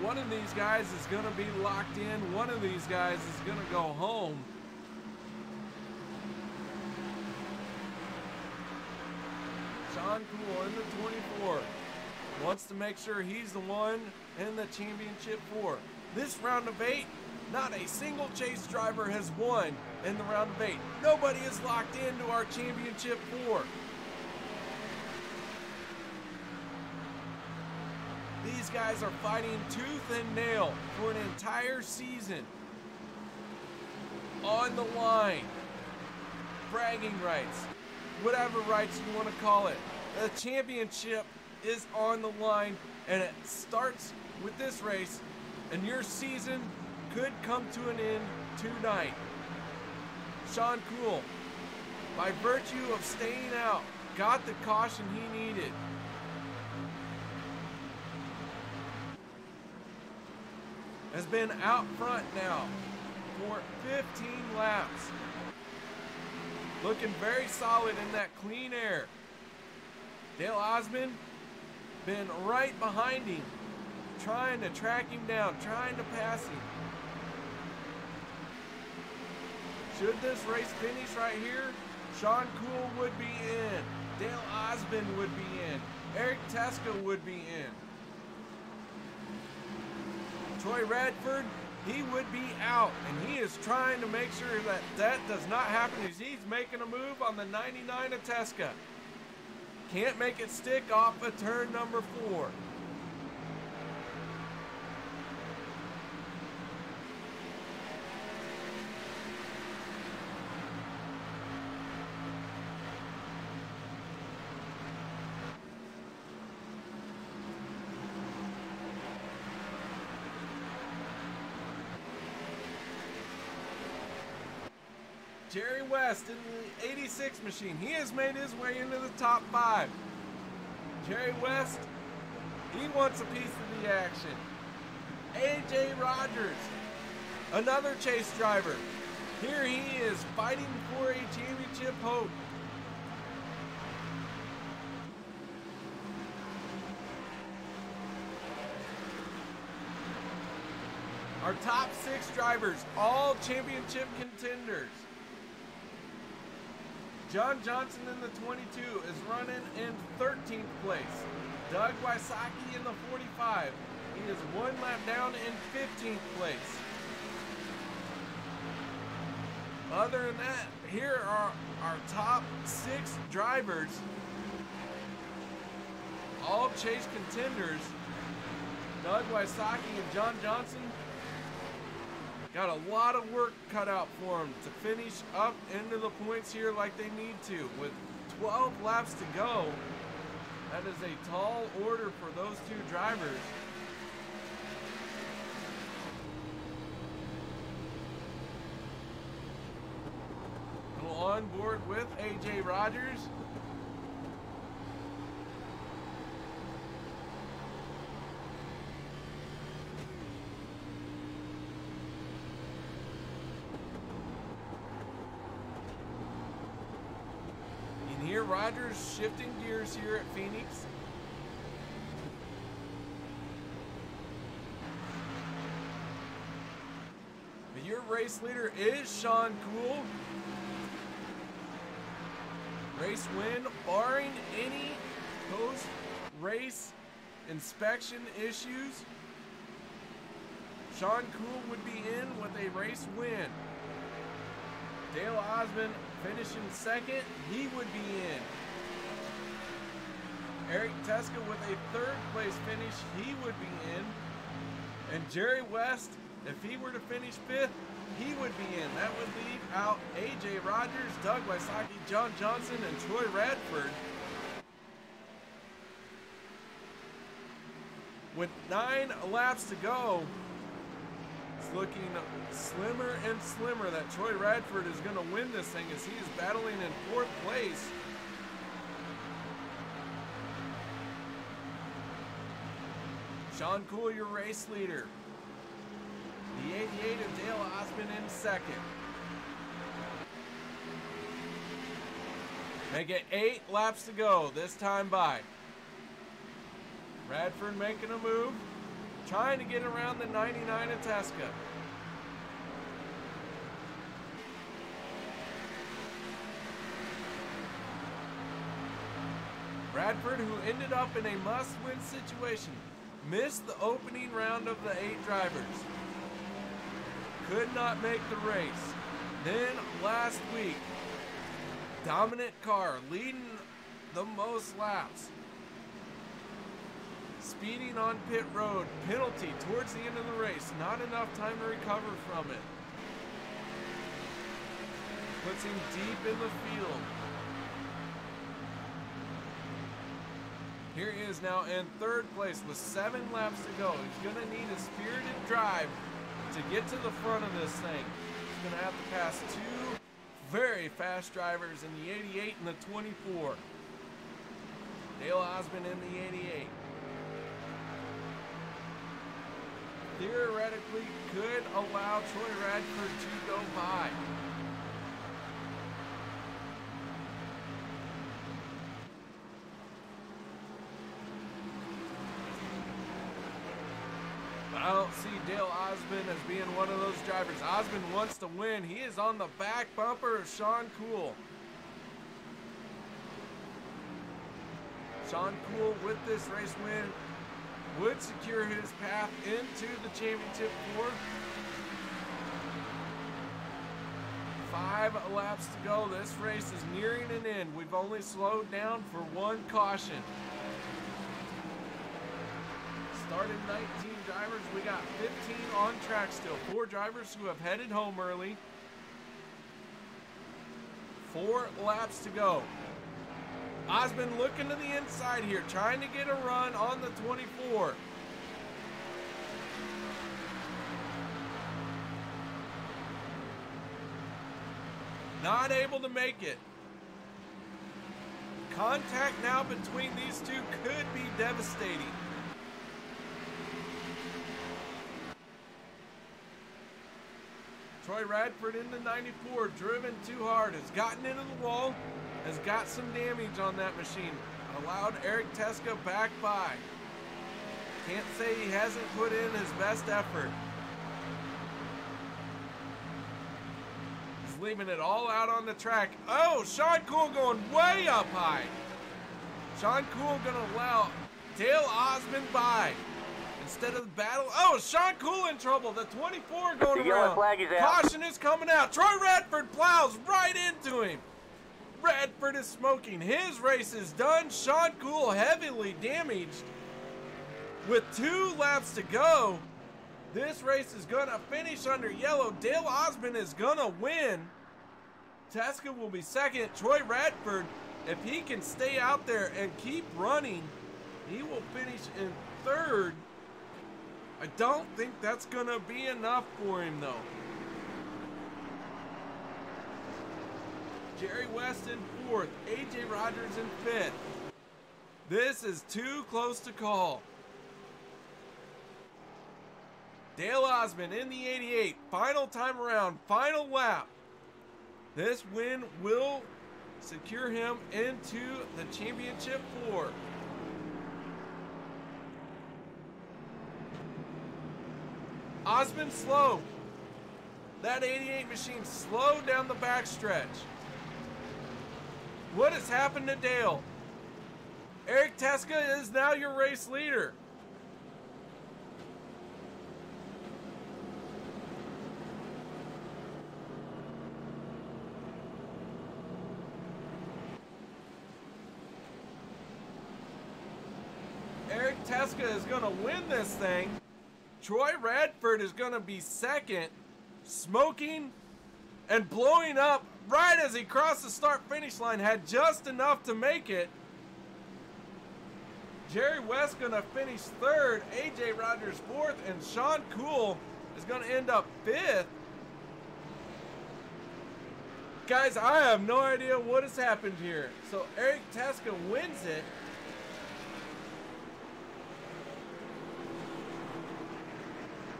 One of these guys is going to be locked in. One of these guys is going to go home. Sean Cool in the 24 wants to make sure he's the one in the championship 4. This round of 8, not a single chase driver has won in the round of 8. Nobody is locked into our championship 4. These guys are fighting tooth and nail for an entire season. On the line. Bragging rights. Whatever rights you want to call it. The championship is on the line, and it starts with this race, and your season could come to an end tonight. Sean Cool, by virtue of staying out, got the caution he needed. Has been out front now for 15 laps. Looking very solid in that clean air. Dale Osmond been right behind him, trying to track him down, trying to pass him. Should this race finish right here, Sean Cool would be in. Dale Osmond would be in. Eric Teska would be in. Troy Radford, he would be out, and he is trying to make sure that that does not happen as he's making a move on the 99 of Teska. Can't make it stick off of turn number 4. Jerry West in the 86 machine. He has made his way into the top 5. Jerry West, he wants a piece of the action. AJ Rogers, another chase driver. Here he is fighting for a championship hope. Our top 6 drivers, all championship contenders. John Johnson in the 22 is running in 13th place. Doug Wysocki in the 45. He is 1 lap down in 15th place. Other than that, here are our top 6 drivers. All chase contenders. Doug Wysocki and John Johnson got a lot of work cut out for them to finish up into the points here like they need to. With 12 laps to go, that is a tall order for those 2 drivers. Go on board with AJ Rogers. Here, Rogers shifting gears here at Phoenix. But your race leader is Sean Cool. Race win, barring any post-race inspection issues. Sean Cool would be in with a race win. Dale Osmond finishing second, he would be in. Eric Teska with a 3rd place finish, he would be in. And Jerry West, if he were to finish 5th, he would be in. That would leave out AJ Rogers, Doug Wysocki, John Johnson, and Troy Radford. With 9 laps to go, it's looking slimmer and slimmer that Troy Radford is going to win this thing as he is battling in 4th place. Sean Cool, your race leader. The 88 of Dale Osmond in 2nd. Make it 8 laps to go this time by. Radford making a move, trying to get around the 99 of Tesca. Radford, who ended up in a must-win situation, missed the opening round of the 8 drivers. Could not make the race. Then last week, dominant car leading the most laps. Speeding on pit road, penalty towards the end of the race. Not enough time to recover from it. Puts him deep in the field. Here he is now in 3rd place with 7 laps to go. He's going to need a spirited drive to get to the front of this thing. He's going to have to pass 2 very fast drivers in the 88 and the 24. Dale Osmond in the 88. Theoretically could allow Troy Radford to go by. I don't see Dale Osmond as being one of those drivers. Osmond wants to win. He is on the back bumper of Sean Cool. Sean Cool with this race win would secure his path into the championship 4. 5 laps to go. This race is nearing an end. We've only slowed down for 1 caution. Started 19 drivers. We got 15 on track still. 4 drivers who have headed home early. 4 laps to go. Osmond looking to the inside here, trying to get a run on the 24. Not able to make it. Contact now between these two could be devastating. Troy Radford into 94, driven too hard, has gotten into the wall, has got some damage on that machine. Allowed Eric Tesca back by. Can't say he hasn't put in his best effort. He's leaving it all out on the track. Oh, Sean Cool going way up high. Sean Cool gonna allow Dale Osmond by. Instead of the battle, oh, Sean Cool in trouble. The 24 going the yellow around. Flag is out. Caution is coming out. Troy Radford plows right into him. Radford is smoking. His race is done. Sean Cool heavily damaged. With 2 laps to go, this race is going to finish under yellow. Dale Osmond is going to win. Tesca will be 2nd. Troy Radford, if he can stay out there and keep running, he will finish in 3rd. I don't think that's going to be enough for him, though. Jerry West in 4th. AJ Rogers in 5th. This is too close to call. Dale Osmond in the 88. Final time around. Final lap. This win will secure him into the championship 4. Osmond slow. That 88 machine slowed down the backstretch. What has happened to Dale? Eric Tesca is now your race leader. Eric Tesca is going to win this thing. Troy Radford is going to be second, smoking and blowing up right as he crossed the start-finish line, had just enough to make it. Jerry West going to finish third, AJ Rogers fourth, and Sean Cool is going to end up fifth. Guys, I have no idea what has happened here. So Eric Teska wins it.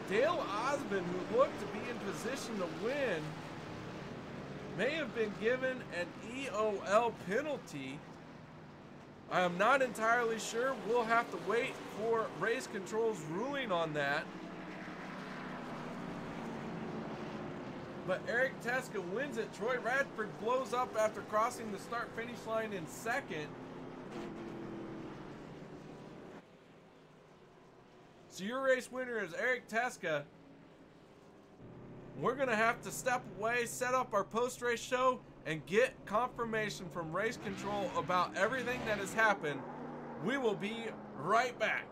Dale Osmond, who looked to be in position to win, may have been given an EOL penalty. I am not entirely sure. We'll have to wait for race control's ruling on that. But Eric Teska wins it. Troy Radford blows up after crossing the start-finish line in second. So your race winner is Eric Teska. We're going to have to step away, set up our post-race show, and get confirmation from race control about everything that has happened. We will be right back.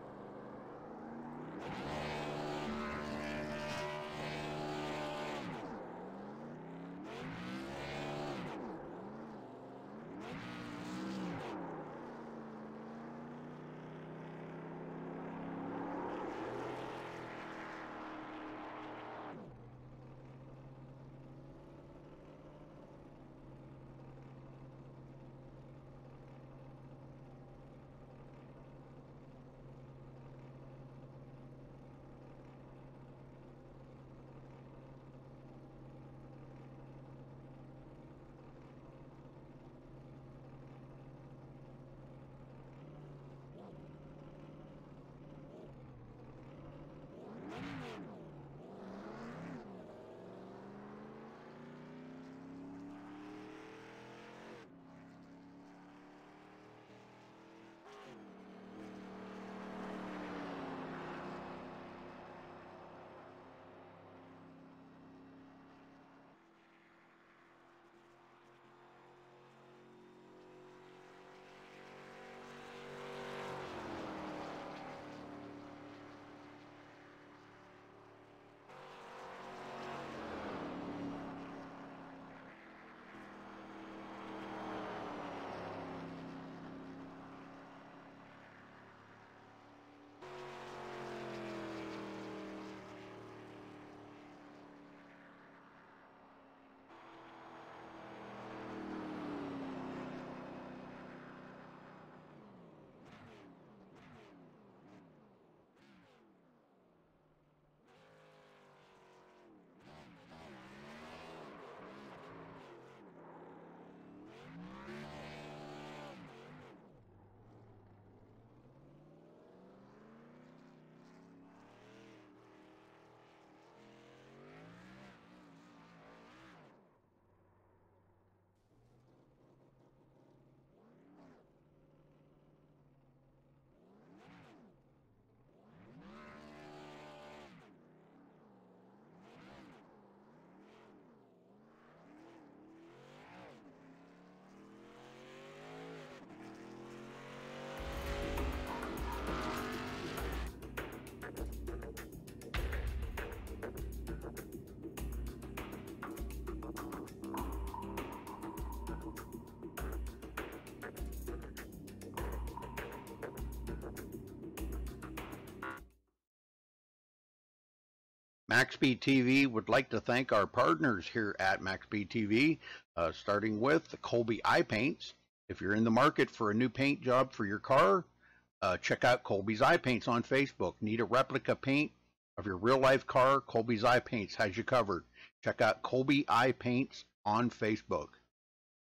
MaxSpeedTV would like to thank our partners here at MaxSpeedTV, starting with the Colby Eye Paints. If you're in the market for a new paint job for your car, check out Colby's Eye Paints on Facebook. Need a replica paint of your real-life car? Colby's Eye Paints has you covered. Check out Colby Eye Paints on Facebook.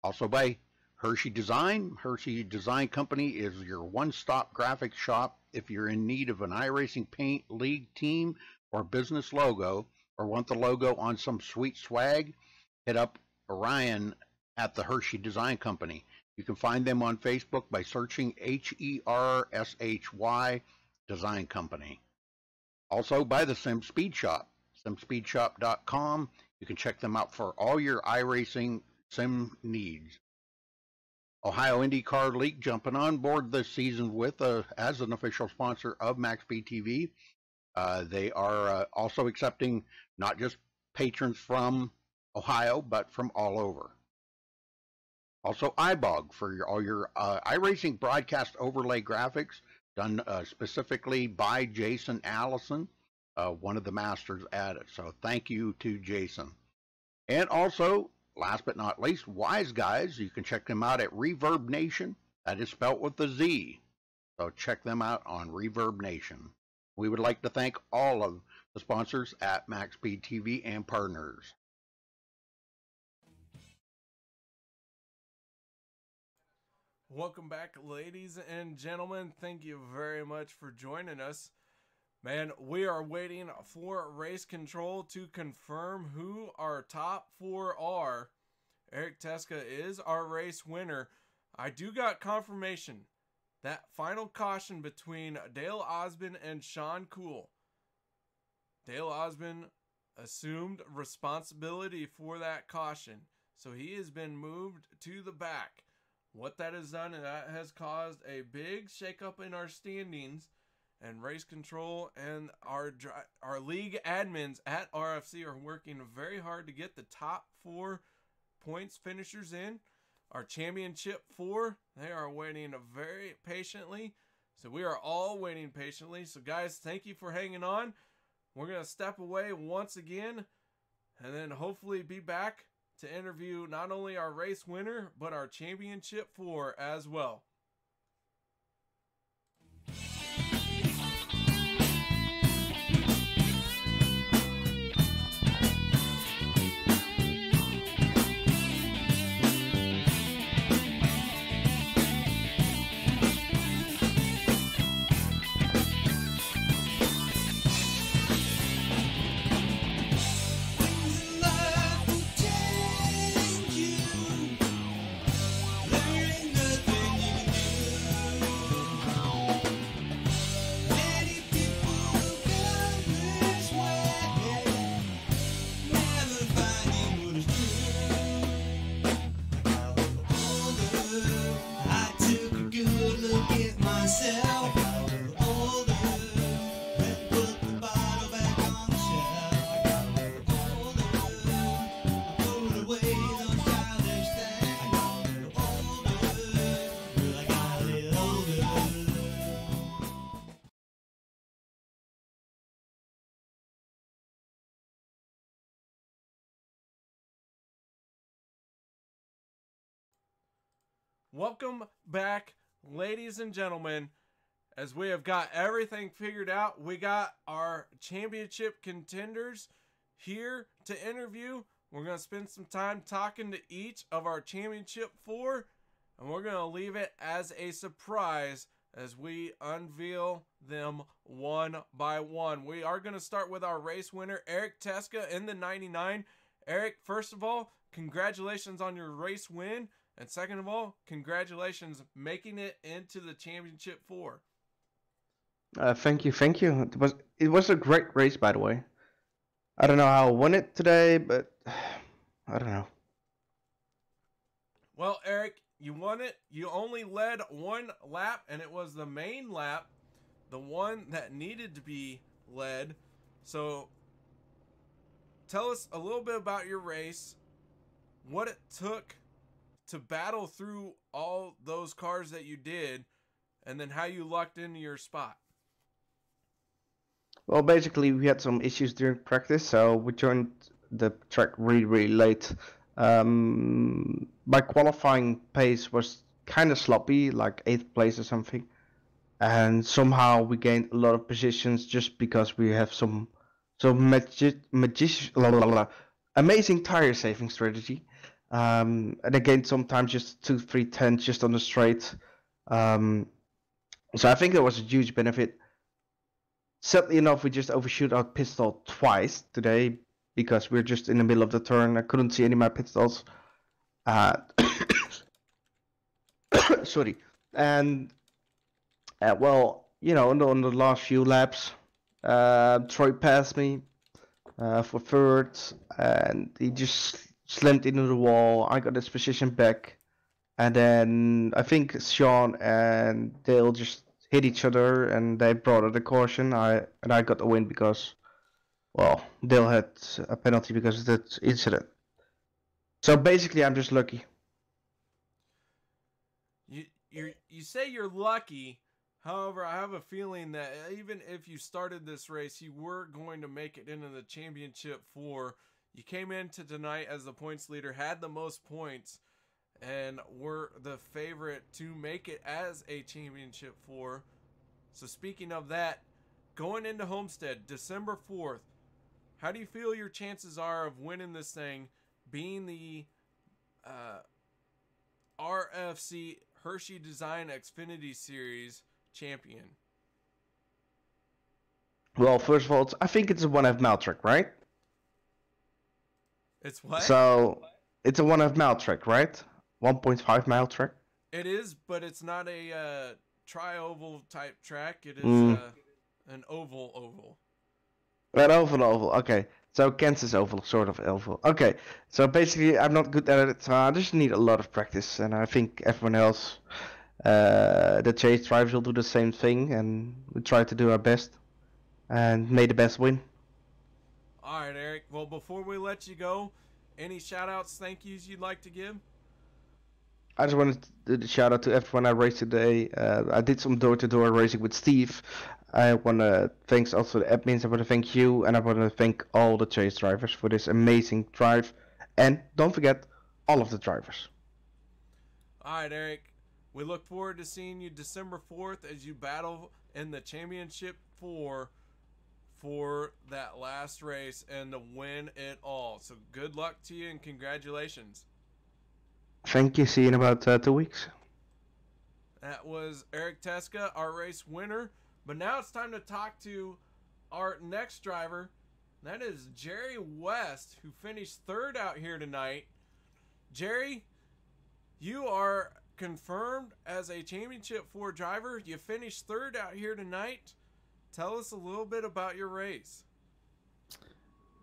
Also by Hershy Design. Hershy Design Company is your one-stop graphics shop. If you're in need of an iRacing paint, league, team, or business logo, or want the logo on some sweet swag, hit up Orion at the Hershy Design Company. You can find them on Facebook by searching HERSHY Design Company. Also by the Sim Speed Shop, simspeedshop.com. You can check them out for all your iRacing sim needs. Ohio IndyCar League jumping on board this season with as an official sponsor of MaxSpeedTV. They are also accepting not just patrons from Ohio, but from all over. Also, iBog for all your iRacing broadcast overlay graphics done specifically by Jason Allison, one of the masters at it. So thank you to Jason. And also, last but not least, Wise Guys. You can check them out at Reverb Nation. That is spelled with a Z. So check them out on Reverb Nation. We would like to thank all of the sponsors at MaxSpeedTV and partners. Welcome back, ladies and gentlemen. Thank you very much for joining us. Man, we are waiting for Race Control to confirm who our top 4 are. Eric Teska is our race winner. I do got confirmation. That final caution between Dale Osmond and Sean Cool. Dale Osmond assumed responsibility for that caution, so he has been moved to the back. What that has done, and that has caused a big shakeup in our standings, and Race Control and our league admins at RFC are working very hard to get the top 4 points finishers in. Our championship 4, they are waiting very patiently. So we are all waiting patiently. So guys, thank you for hanging on. We're going to step away once again and then hopefully be back to interview not only our race winner, but our championship 4 as well. Welcome back, ladies and gentlemen. As we have got everything figured out, we got our championship contenders here to interview. We're going to spend some time talking to each of our championship 4, and we're going to leave it as a surprise as we unveil them one by one. We are going to start with our race winner, Eric Teska in the 99. Eric, first of all, congratulations on your race win. And second of all, congratulations making it into the championship 4. Thank you. It was a great race, by the way. I don't know how I won it today, but I don't know. Well, Eric, you won it. You only led 1 lap, and it was the main lap, the one that needed to be led. So tell us a little bit about your race, what it took to battle through all those cars that you did, and then how you lucked into your spot. Well, basically, we had some issues during practice, so we joined the track really late. My qualifying pace was kind of sloppy, like 8th place or something. And somehow we gained a lot of positions just because we have some amazing tire saving strategy. And again, sometimes just 2-3 tenths just on the straight. So I think that was a huge benefit. Sadly enough, we just overshoot our pit stall twice today because we're just in the middle of the turn. I couldn't see any of my pit stalls. Sorry. And well, you know, on the last few laps, Troy passed me for third, and he just slammed into the wall. I got his position back, and then I think Sean and Dale just hit each other, and they brought out a caution. I got the win because, well, Dale had a penalty because of that incident. So basically, I'm just lucky. You say you're lucky. However, I have a feeling that even if you started this race, you were going to make it into the championship 4. You came into tonight as the points leader, had the most points, and were the favorite to make it as a championship 4. So speaking of that, going into Homestead, December 4th, how do you feel your chances are of winning this thing, being the RFC Hershy Design Xfinity Series champion? Well, first of all, I think it's a 1F mile track, right? It's what? So it's a 1F mile track, right? 1.5 mile track. It is, but it's not a tri-oval type track. It is an oval. An oval. Okay. So Kansas oval, sort of oval. Okay. So basically, I'm not good at it. So I just need a lot of practice, and I think everyone else, the chase drivers, will do the same thing, and we try to do our best, and may the best win. All right, Eric. Well, before we let you go, any shout-outs, thank yous you'd like to give? I just wanted to do the shout out to everyone I raced today. I did some door-to-door racing with Steve. I want to thank also the admins. I want to thank you, and I want to thank all the chase drivers for this amazing drive. And don't forget, all of the drivers. All right, Eric. We look forward to seeing you December 4th as you battle in the championship 4 for that last race and to win it all. So good luck to you and congratulations. Thank you. See you in about 2 weeks. That was Eric Teska, our race winner. But now it's time to talk to our next driver. That is Jerry West, who finished 3rd out here tonight. Jerry, you are confirmed as a Championship 4 driver. You finished 3rd out here tonight. Tell us a little bit about your race.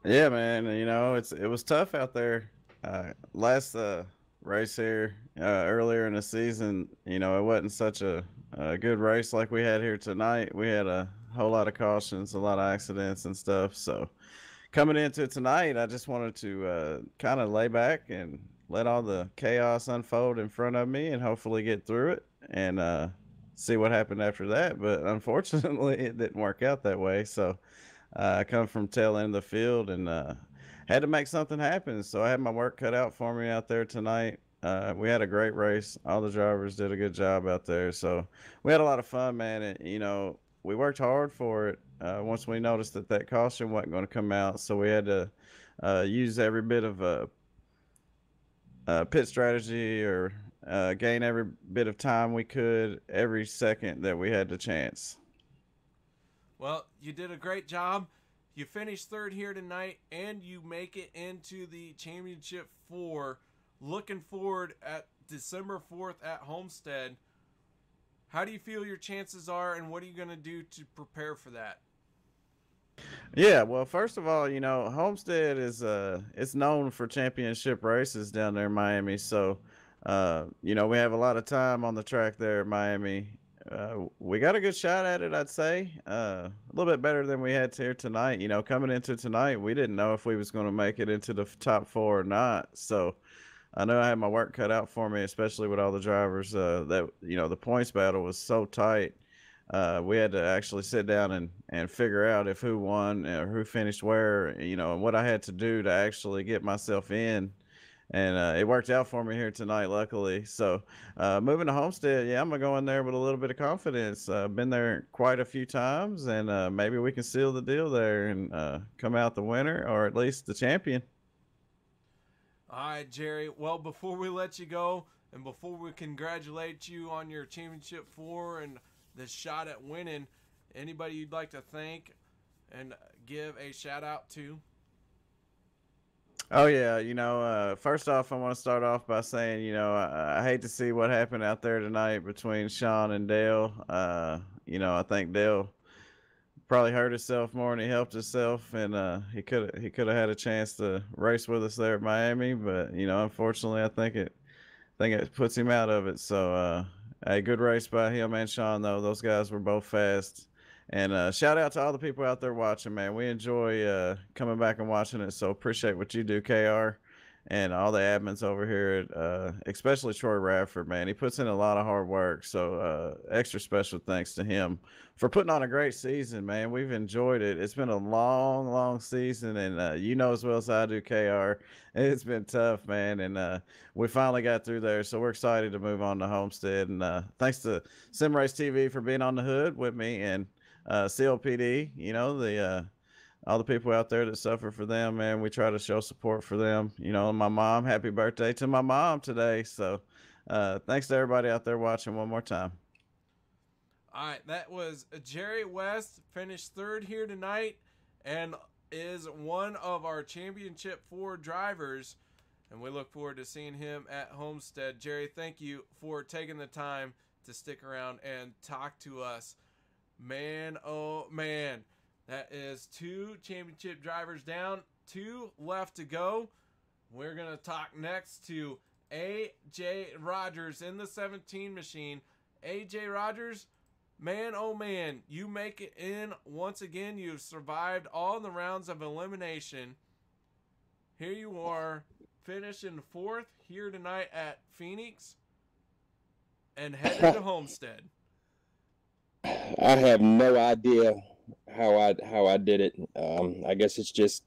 Yeah, man. You know, it was tough out there. Last race here earlier in the season, you know, it wasn't such a good race like we had here tonight. We had a whole lot of cautions, a lot of accidents and stuff. So coming into tonight, I just wanted to kind of lay back and let all the chaos unfold in front of me and hopefully get through it and see what happened after that. But unfortunately, it didn't work out that way. So I come from tail end of the field and had to make something happen. So I had my work cut out for me out there tonight. We had a great race. All the drivers did a good job out there. So we had a lot of fun, man. And, you know, we worked hard for it once we noticed that caution wasn't going to come out. So we had to use every bit of pit strategy or gain every bit of time we could every second that we had the chance. Well, you did a great job. You finished 3rd here tonight, and you make it into the Championship 4. Looking forward at December 4th at Homestead. How do you feel your chances are, and what are you going to do to prepare for that? Yeah, well, first of all, you know, Homestead is it's known for championship races down there in Miami. So, you know, we have a lot of time on the track there in Miami. We got a good shot at it, I'd say. A little bit better than we had here tonight. You know, coming into tonight, we didn't know if we was going to make it into the top 4 or not. So I know I had my work cut out for me, especially with all the drivers. That, you know, the points battle was so tight. We had to actually sit down and figure out if who won or who finished where, you know, and what I had to do to actually get myself in. And it worked out for me here tonight, luckily. So moving to Homestead, yeah, I'm going to go in there with a little bit of confidence. Been there quite a few times, and maybe we can seal the deal there and come out the winner or at least the champion. All right, Jerry. Well, before we let you go and before we congratulate you on your Championship 4 and the shot at winning, anybody you'd like to thank and give a shout out to? Oh, yeah. You know, first off, I want to start off by saying, you know, I hate to see what happened out there tonight between Sean and Dale. You know, I think Dale probably hurt himself more than he helped himself, and he could have had a chance to race with us there at Miami, but you know, unfortunately, I think it puts him out of it. So A good race by him and Sean, though. Those guys were both fast. And shout out to all the people out there watching, man. We enjoy coming back and watching it, so appreciate what you do, KR, and all the admins over here, especially Troy Radford, man. He puts in a lot of hard work, so extra special thanks to him for putting on a great season, man. We've enjoyed it. It's been a long, long season, and you know as well as I do, KR, it's been tough, man, and we finally got through there, so we're excited to move on to Homestead. And thanks to Sim Race TV for being on the hood with me, and CLPD, you know, the all the people out there that suffer for them, man. We try to show support for them. You know, my mom, happy birthday to my mom today. So thanks to everybody out there watching one more time. All right, that was Jerry West, finished third here tonight and is one of our Championship 4 drivers, and we look forward to seeing him at Homestead. Jerry, thank you for taking the time to stick around and talk to us. Man, oh man, that is 2 championship drivers down, 2 left to go. We're going to talk next to AJ Rogers in the 17 machine. AJ Rogers, man, oh man, you make it in once again. You've survived all the rounds of elimination. Here you are, finishing 4th here tonight at Phoenix and headed to Homestead. I have no idea how I did it. I guess it's just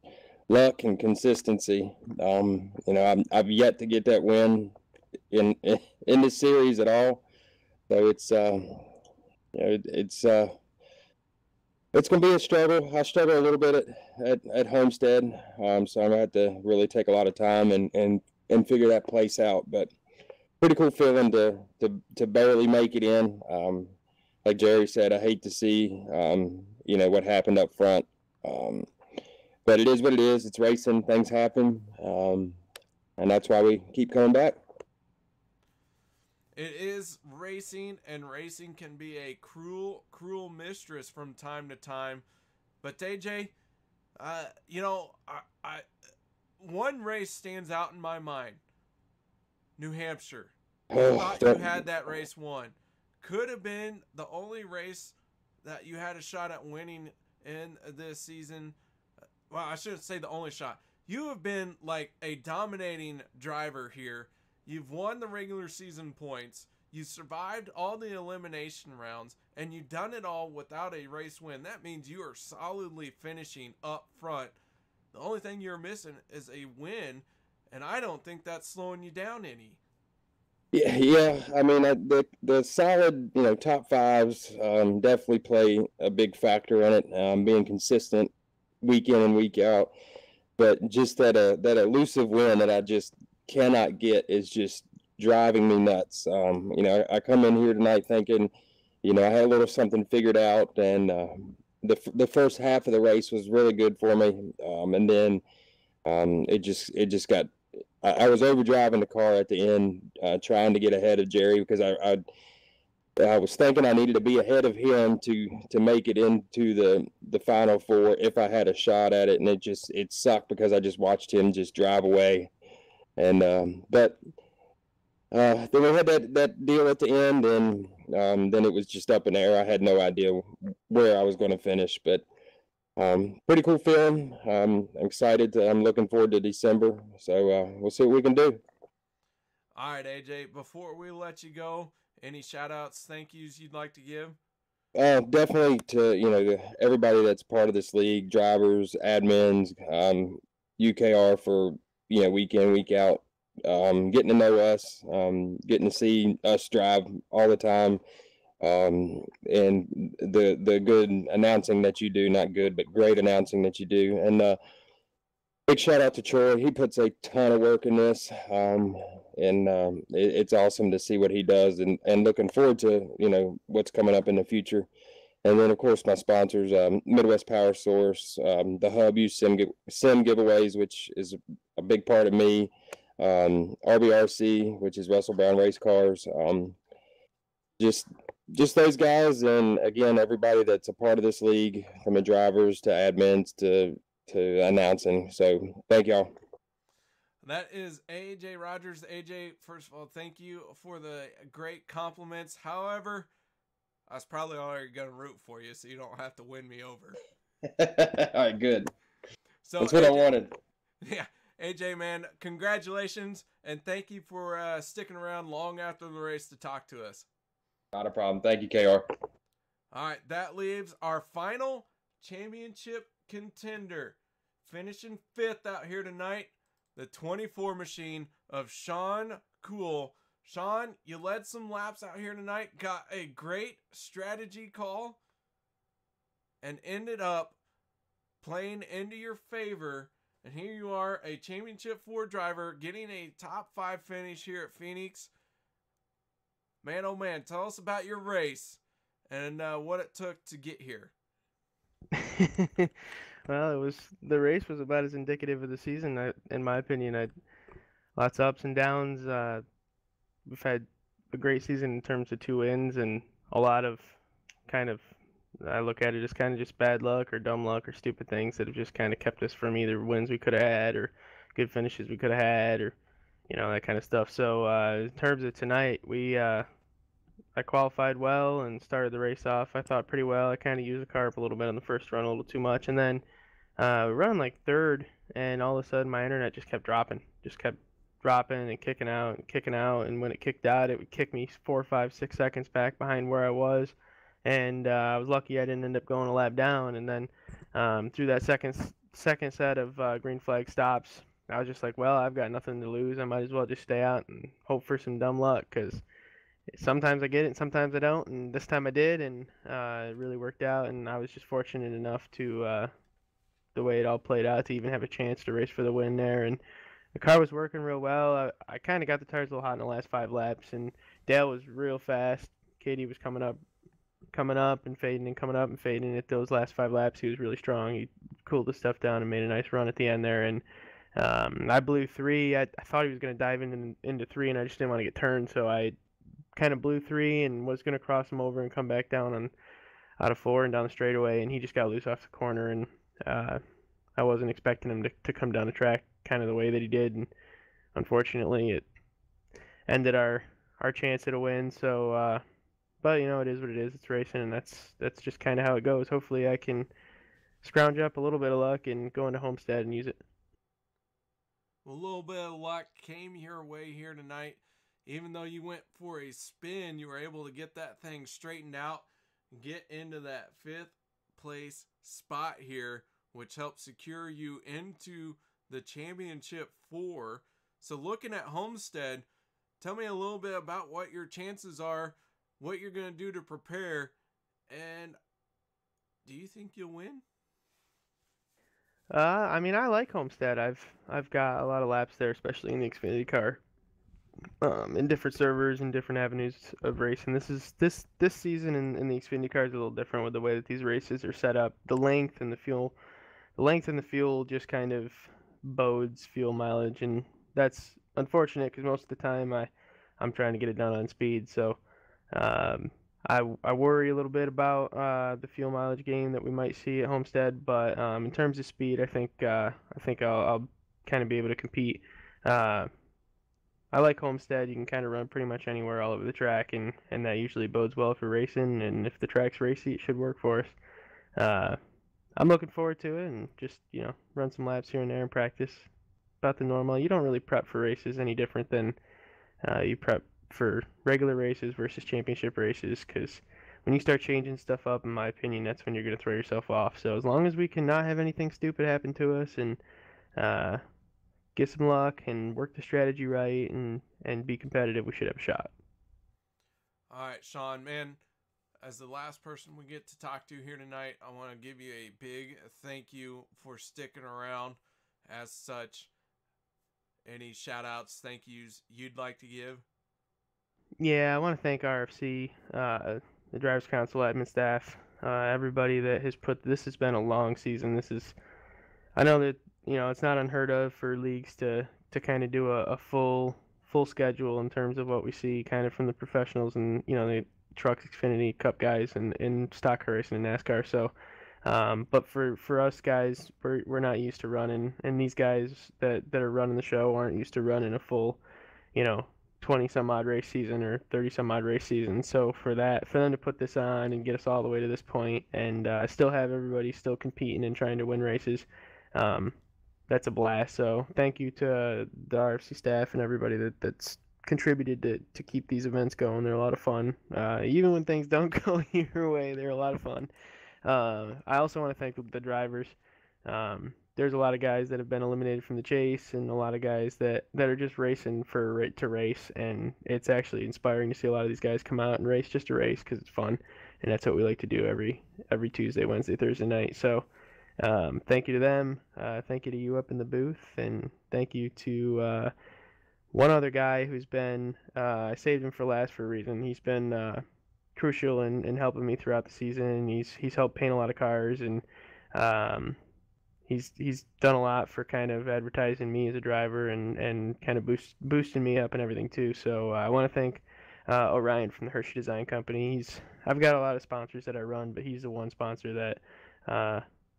luck and consistency. You know, I've yet to get that win in this series at all. So it's it's gonna be a struggle. I struggle a little bit at Homestead. So I'm gonna have to really take a lot of time and figure that place out. But pretty cool feeling to barely make it in. Like Jerry said, I hate to see, you know, what happened up front. But it is what it is. It's racing. Things happen. And that's why we keep coming back. It is racing, and racing can be a cruel, cruel mistress from time to time. But AJ, you know, I one race stands out in my mind. New Hampshire. I thought you had that race won. Could have been the only race that you had a shot at winning in this season. Well, I shouldn't say the only shot. You have been like a dominating driver here. You've won the regular season points. You survived all the elimination rounds, and you've done it all without a race win. That means you are solidly finishing up front. The only thing you're missing is a win, and I don't think that's slowing you down any. Yeah. I mean, the solid, you know, top 5s definitely play a big factor in it. Being consistent week in and week out, but just that elusive win that I just cannot get is just driving me nuts. You know, I come in here tonight thinking, you know, I had a little something figured out, and the first half of the race was really good for me, and then it just got. I was overdriving the car at the end, trying to get ahead of Jerry, because I was thinking I needed to be ahead of him to make it into the Final 4 if I had a shot at it, and it sucked because I just watched him just drive away, and but then we had that deal at the end, and then it was just up in the air. I had no idea where I was going to finish, but. Pretty cool feeling. I'm excited. I'm looking forward to December. So we'll see what we can do. All right, AJ, before we let you go, any shout outs, thank yous you'd like to give? Definitely to, you know, everybody that's part of this league, drivers, admins, UKR for, you know, week in, week out, getting to know us, getting to see us drive all the time. And the good announcing that you do, not good, but great announcing that you do. And big shout out to Troy. He puts a ton of work in this, and it's awesome to see what he does, and looking forward to, you know, what's coming up in the future. And then, of course, my sponsors, Midwest Power Source, the Hub Use Sim giveaways, which is a big part of me, RBRC, which is Russell Brown Race Cars, just those guys, and again, everybody that's a part of this league, from the drivers to admins to announcing. So thank y'all. That is AJ Rogers. AJ, first of all, thank you for the great compliments. However, I was probably already going to root for you, so you don't have to win me over. All right, good. So that's what AJ, I wanted. Yeah, AJ, man, congratulations, and thank you for sticking around long after the race to talk to us. Not a problem. Thank you, KR. All right, that leaves our final championship contender. Finishing 5th out here tonight, the 24 machine of Sean Cool. Sean, you led some laps out here tonight, got a great strategy call, and ended up playing into your favor. And here you are, a Championship 4 driver, getting a top 5 finish here at Phoenix. Man, oh man, tell us about your race and what it took to get here. Well, the race was about as indicative of the season, in my opinion. Lots of ups and downs. We've had a great season in terms of 2 wins and a lot of I look at it as kind of just bad luck or dumb luck or stupid things that have just kind of kept us from either wins we could have had or good finishes we could have had, or that kind of stuff. So in terms of tonight, I qualified well and started the race off, I thought, pretty well. I kind of used the car up a little bit on the first run, a little too much, and then running like 3rd, and all of a sudden my internet just kept dropping and kicking out, and when it kicked out, it would kick me 4, 5, 6 seconds back behind where I was, and I was lucky I didn't end up going a lap down. And then through that second set of green flag stops, I was just like, well, I've got nothing to lose. I might as well just stay out and hope for some dumb luck, because sometimes I get it and sometimes I don't, and this time I did, and it really worked out, and I was just fortunate enough to, the way it all played out, to even have a chance to race for the win there. And the car was working real well. I kind of got the tires a little hot in the last 5 laps, and Dale was real fast. Katie was coming up and fading and coming up and fading at those last 5 laps. He was really strong. He cooled the stuff down and made a nice run at the end there, and I blew 3. I thought he was going to dive into 3, and I just didn't want to get turned, so I kind of blew 3 and was going to cross him over and come back down out of 4 and down the straightaway, and he just got loose off the corner, and I wasn't expecting him to come down the track kind of the way that he did, and unfortunately it ended our chance at a win. So but it is what it is. It's racing, and that's just kind of how it goes. Hopefully I can scrounge up a little bit of luck and go into Homestead and use it. Well, a little bit of luck came your way here tonight. Even though you went for a spin, you were able to get that thing straightened out and get into that 5th place spot here, which helped secure you into the Championship 4. So looking at Homestead, tell me a little bit about what your chances are, what you're going to do to prepare, and do you think you'll win? I mean, I like Homestead. I've got a lot of laps there, especially in the Xfinity car. In different servers and different avenues of racing. This season in the Xfinity car is a little different with the way that these races are set up. The length and the fuel just kind of bodes fuel mileage, and that's unfortunate because most of the time I'm trying to get it done on speed. So I worry a little bit about the fuel mileage gain that we might see at Homestead, but in terms of speed, I think I'll kind of be able to compete. I like Homestead. You can kind of run pretty much anywhere all over the track, and that usually bodes well for racing, and if the track's racy, it should work for us. I'm looking forward to it, and just, run some laps here and there and practice about the normal. You don't really prep for races any different than you prep for regular races versus championship races, because when you start changing stuff up, in my opinion, that's when you're going to throw yourself off. So as long as we can not have anything stupid happen to us, and get some luck and work the strategy right and be competitive, we should have a shot. All right, Sean, man, as the last person we get to talk to here tonight, I want to give you a big thank you for sticking around. As such, any shout outs, thank yous you'd like to give? Yeah, I want to thank RFC, the Drivers Council admin staff, everybody that this has been a long season. I know that it's not unheard of for leagues to kind of do a full schedule in terms of what we see kind of from the professionals and the trucks, Xfinity, Cup guys, and stock car racing and NASCAR. So But for us guys, we're not used to running, and these guys that are running the show aren't used to running a full, 20 some odd race season or 30 some odd race season. So for them to put this on and get us all the way to this point, and still have everybody still competing and trying to win races, that's a blast. So thank you to the RFC staff and everybody that's contributed to keep these events going. They're a lot of fun. Even when things don't go your way, they're a lot of fun. I also want to thank the drivers. There's a lot of guys that have been eliminated from the chase, and a lot of guys that are just racing to race, and it's actually inspiring to see a lot of these guys come out and race just to race because it's fun, and that's what we like to do every Tuesday, Wednesday, Thursday night. So thank you to them. Thank you to you up in the booth, and thank you to one other guy who's been I saved him for last for a reason. He's been crucial in helping me throughout the season. He's helped paint a lot of cars, and he's done a lot for kind of advertising me as a driver and kind of boosting me up and everything too. So I want to thank Orion from the Hershy Design Company. I've got a lot of sponsors that I run, but he's the one sponsor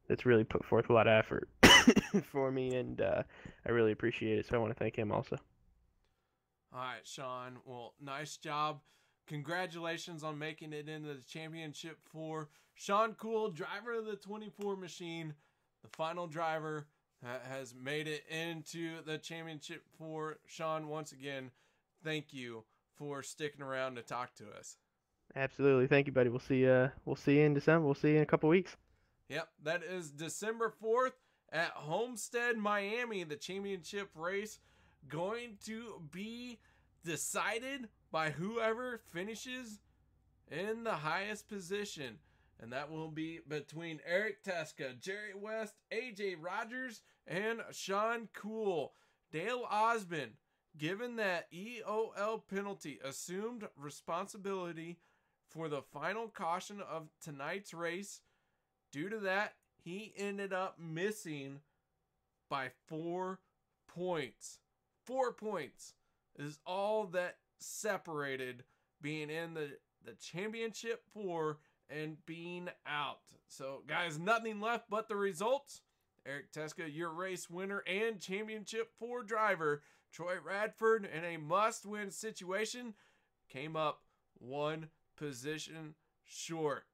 that's really put forth a lot of effort for me, and I really appreciate it. So I want to thank him also. All right, Sean. Well, nice job. Congratulations on making it into the championship for Sean Cool, driver of the 24 machine. The final driver has made it into the championship for Sean. Once again, thank you for sticking around to talk to us. Absolutely. Thank you, buddy. We'll see you in December. We'll see you in a couple weeks. Yep, that is December 4th at Homestead, Miami. The championship race going to be decided by whoever finishes in the highest position. And that will be between Eric Teska, Jerry West, AJ Rogers, and Sean Cool. Dale Osmond, given that EOL penalty, assumed responsibility for the final caution of tonight's race. Due to that, he ended up missing by 4 points. 4 points is all that separated being in the championship 4 and being out. So, guys, nothing left but the results. Eric Teska, your race winner and championship 4 driver. Troy Radford, in a must-win situation, came up 1 position short.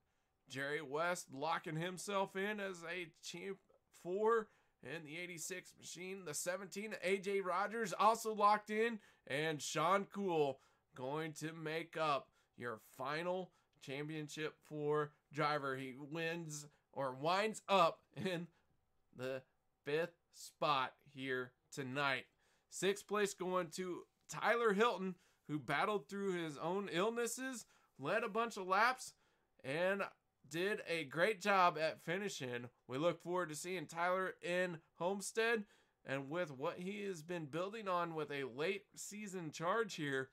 Jerry West locking himself in as a champ 4 in the 86 machine. The 17, AJ Rogers, also locked in. And Sean Cool going to make up your final championship 4 driver. He winds up in the 5th spot here tonight. 6th place going to Tyler Hilton, who battled through his own illnesses, led a bunch of laps, and did a great job at finishing. We look forward to seeing Tyler in Homestead, and with what he has been building on with a late season charge here,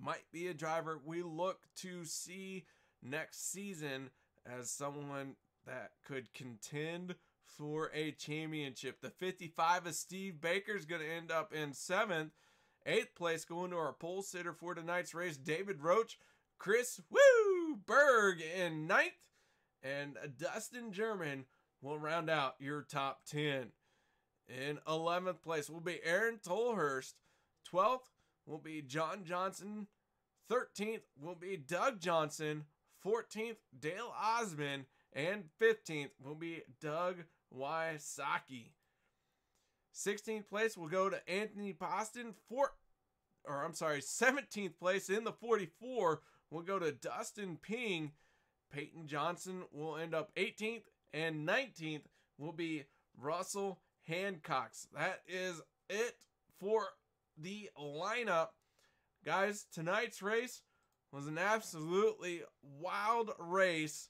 might be a driver we look to see next season as someone that could contend for a championship. The 55 of Steve Baker is going to end up in 7th. 8th place going to our pole sitter for tonight's race, David Roach. Chris Berg in 9th, and Dustin German will round out your top 10. In 11th place will be Aaron Tolhurst. 12th will be John Johnson. 13th will be Doug Johnson. 14th, Dale Osmond. And 15th will be Doug Wysocki. 16th place will go to Anthony Poston. 17th place in the 44 will go to Dustin Ping. Peyton Johnson will end up 18th, and 19th will be Russell Hancock. That is it for the lineup. Guys, tonight's race was an absolutely wild race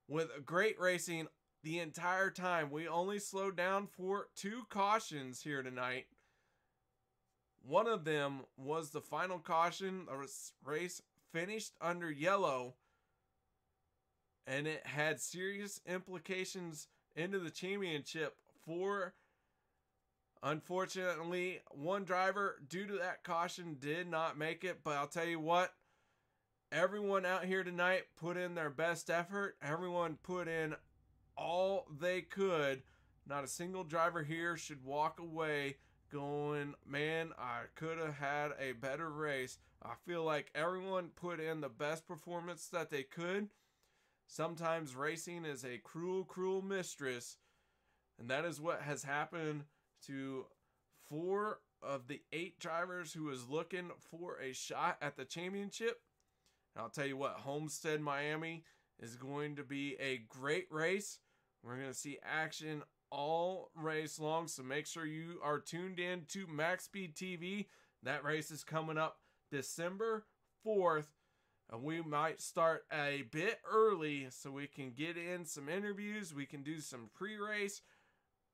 with great racing the entire time. We only slowed down for 2 cautions here tonight. One of them was the final caution. The race finished under yellow, and it had serious implications into the championship for, unfortunately, one driver due to that caution did not make it. But I'll tell you what, everyone out here tonight put in their best effort. Everyone put in all they could. Not a single driver here should walk away going, man, I could have had a better race. I feel like everyone put in the best performance that they could. Sometimes racing is a cruel, cruel mistress, and that is what has happened to 4 of the 8 drivers who was looking for a shot at the championship. And I'll tell you what, Homestead, Miami is going to be a great race. We're going to see action all race long, so make sure you are tuned in to MaxSpeedTV. That race is coming up December 4th, and we might start a bit early so we can get in some interviews. We can do some pre-race.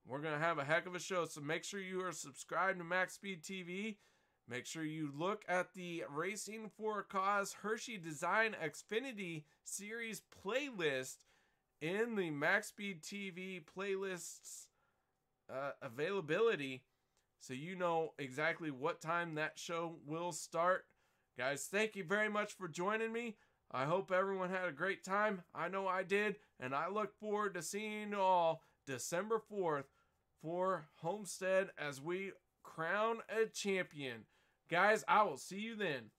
We're going to have a heck of a show, so make sure you are subscribed to MaxSpeedTV. Make sure you look at the Racing for a Cause Hershy Design Xfinity Series playlist in the MaxSpeedTV playlists availability, so you know exactly what time that show will start. Guys, thank you very much for joining me. I hope everyone had a great time. I know I did, and I look forward to seeing you all December 4th for Homestead as we crown a champion. Guys, I will see you then.